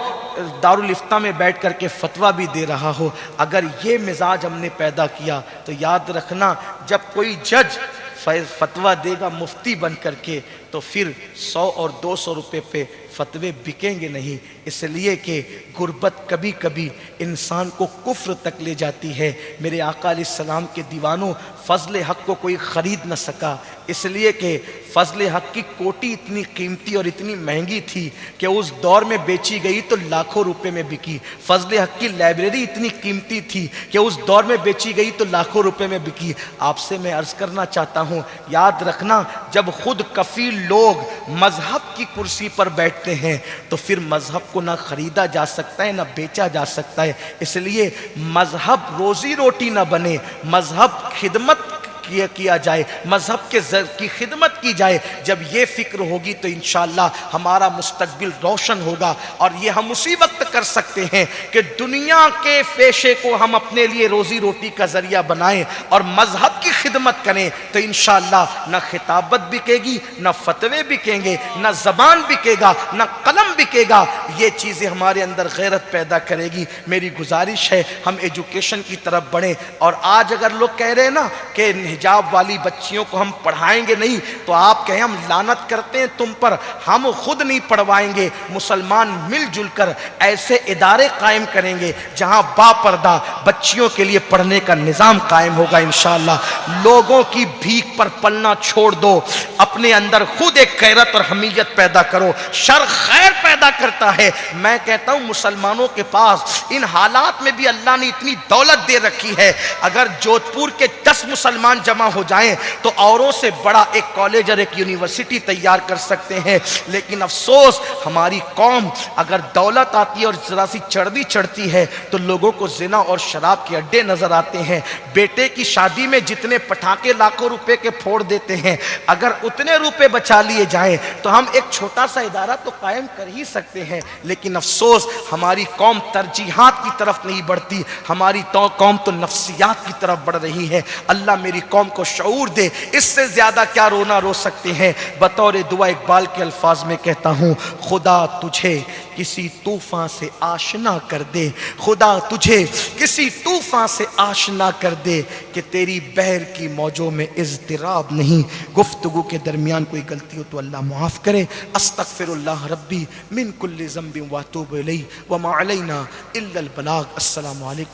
دارالافتاء میں بیٹھ کر کے فتویٰ بھی دے رہا ہو۔ اگر یہ مزاج ہم نے پیدا کیا تو یاد رکھنا، جب کوئی جج فتویٰ دے گا مفتی بن کر کے تو پھر 100 اور 200 روپے پہ فتوے بکیں گے نہیں۔ اس لیے کہ غربت کبھی کبھی انسان کو کفر تک لے جاتی ہے۔ میرے آقا علیہ السلام کے دیوانوں، فضل حق کو کوئی خرید نہ سکا، اس لیے کہ فضل حق کی کوٹی اتنی قیمتی اور اتنی مہنگی تھی کہ اس دور میں بیچی گئی تو لاکھوں روپے میں بکی۔ فضل حق کی لائبریری اتنی قیمتی تھی کہ اس دور میں بیچی گئی تو لاکھوں روپے میں بکی۔ آپ سے میں عرض کرنا چاہتا ہوں، یاد رکھنا، جب خود کفیل لوگ مذہب کی کرسی پر بیٹھتے ہیں تو پھر مذہب کو نہ خریدا جا سکتا ہے نہ بیچا جا سکتا ہے۔ اس لیے مذہب روزی روٹی نہ بنے، مذہب خدمت کیا جائے، مذہب کی خدمت کی جائے۔ جب یہ فکر ہوگی تو انشاءاللہ ہمارا مستقبل روشن ہوگا، اور یہ ہم اسی وقت کر سکتے ہیں کہ دنیا کے پیشے کو ہم اپنے لیے روزی روٹی کا ذریعہ بنائیں اور مذہب کی خدمت کریں، تو انشاءاللہ نہ خطابت بکے گی، نہ فتوے بکیں گے، نہ زبان بکے گا، نہ قلم بکے گا۔ یہ چیزیں ہمارے اندر غیرت پیدا کرے گی۔ میری گزارش ہے ہم ایجوکیشن کی طرف بڑھیں، اور آج اگر لوگ کہہ رہے ہیں نا کہ حجاب والی بچیوں کو ہم پڑھائیں گے نہیں، تو آپ کہیں ہم لعنت کرتے ہیں تم پر، ہم خود نہیں پڑھوائیں گے۔ مسلمان مل جل کر ایسے ادارے قائم کریں گے جہاں با پردہ بچیوں کے لیے پڑھنے کا نظام قائم ہوگا انشاءاللہ۔ لوگوں کی بھیک پر پلنا چھوڑ دو، اپنے اندر خود ایک غیرت اور حمیت پیدا کرو۔ شر خیر پیدا کرتا ہے۔ میں کہتا ہوں مسلمانوں کے پاس ان حالات میں بھی اللہ نے اتنی دولت دے رکھی ہے، اگر جودھ پور کے 10 مسلمان جمع ہو جائیں تو اوروں سے بڑا ایک کالج اور ایک یونیورسٹی تیار کر سکتے ہیں۔ لیکن افسوس، ہماری قوم اگر دولت آتی ہے اور ذرا سی چڑھتی چڑھتی ہے تو لوگوں کو زنا اور شراب کے اڈے نظر آتے ہیں۔ بیٹے کی شادی میں جتنے پٹاخے لاکھوں روپے کے پھوڑ دیتے ہیں، اگر اتنے روپے بچا لیے جائیں تو ہم ایک چھوٹا سا ادارہ تو قائم کر ہی سکتے ہیں۔ لیکن افسوس، ہماری قوم ترجیحات کی طرف نہیں بڑھتی، ہماری قوم تو نفسیات کی طرف بڑھ رہی ہے۔ اللہ میری قوم کو شعور دے، اس سے زیادہ کیا رونا رو سکتے ہیں۔ بطور دعا اقبال کے الفاظ میں کہتا ہوں، خدا تجھے کسی طوفان سے آشنا کر دے، خدا تجھے کسی طوفان سے آشنا کر دے کہ تیری بحر کی موجوں میں اضطراب نہیں۔ گفتگو کے درمیان کوئی غلطی ہو تو اللہ معاف کرے۔ استغفر اللہ ربی من کل ذنب واتوب الیہ وما علینا الا البلاغ۔ السلام علیکم۔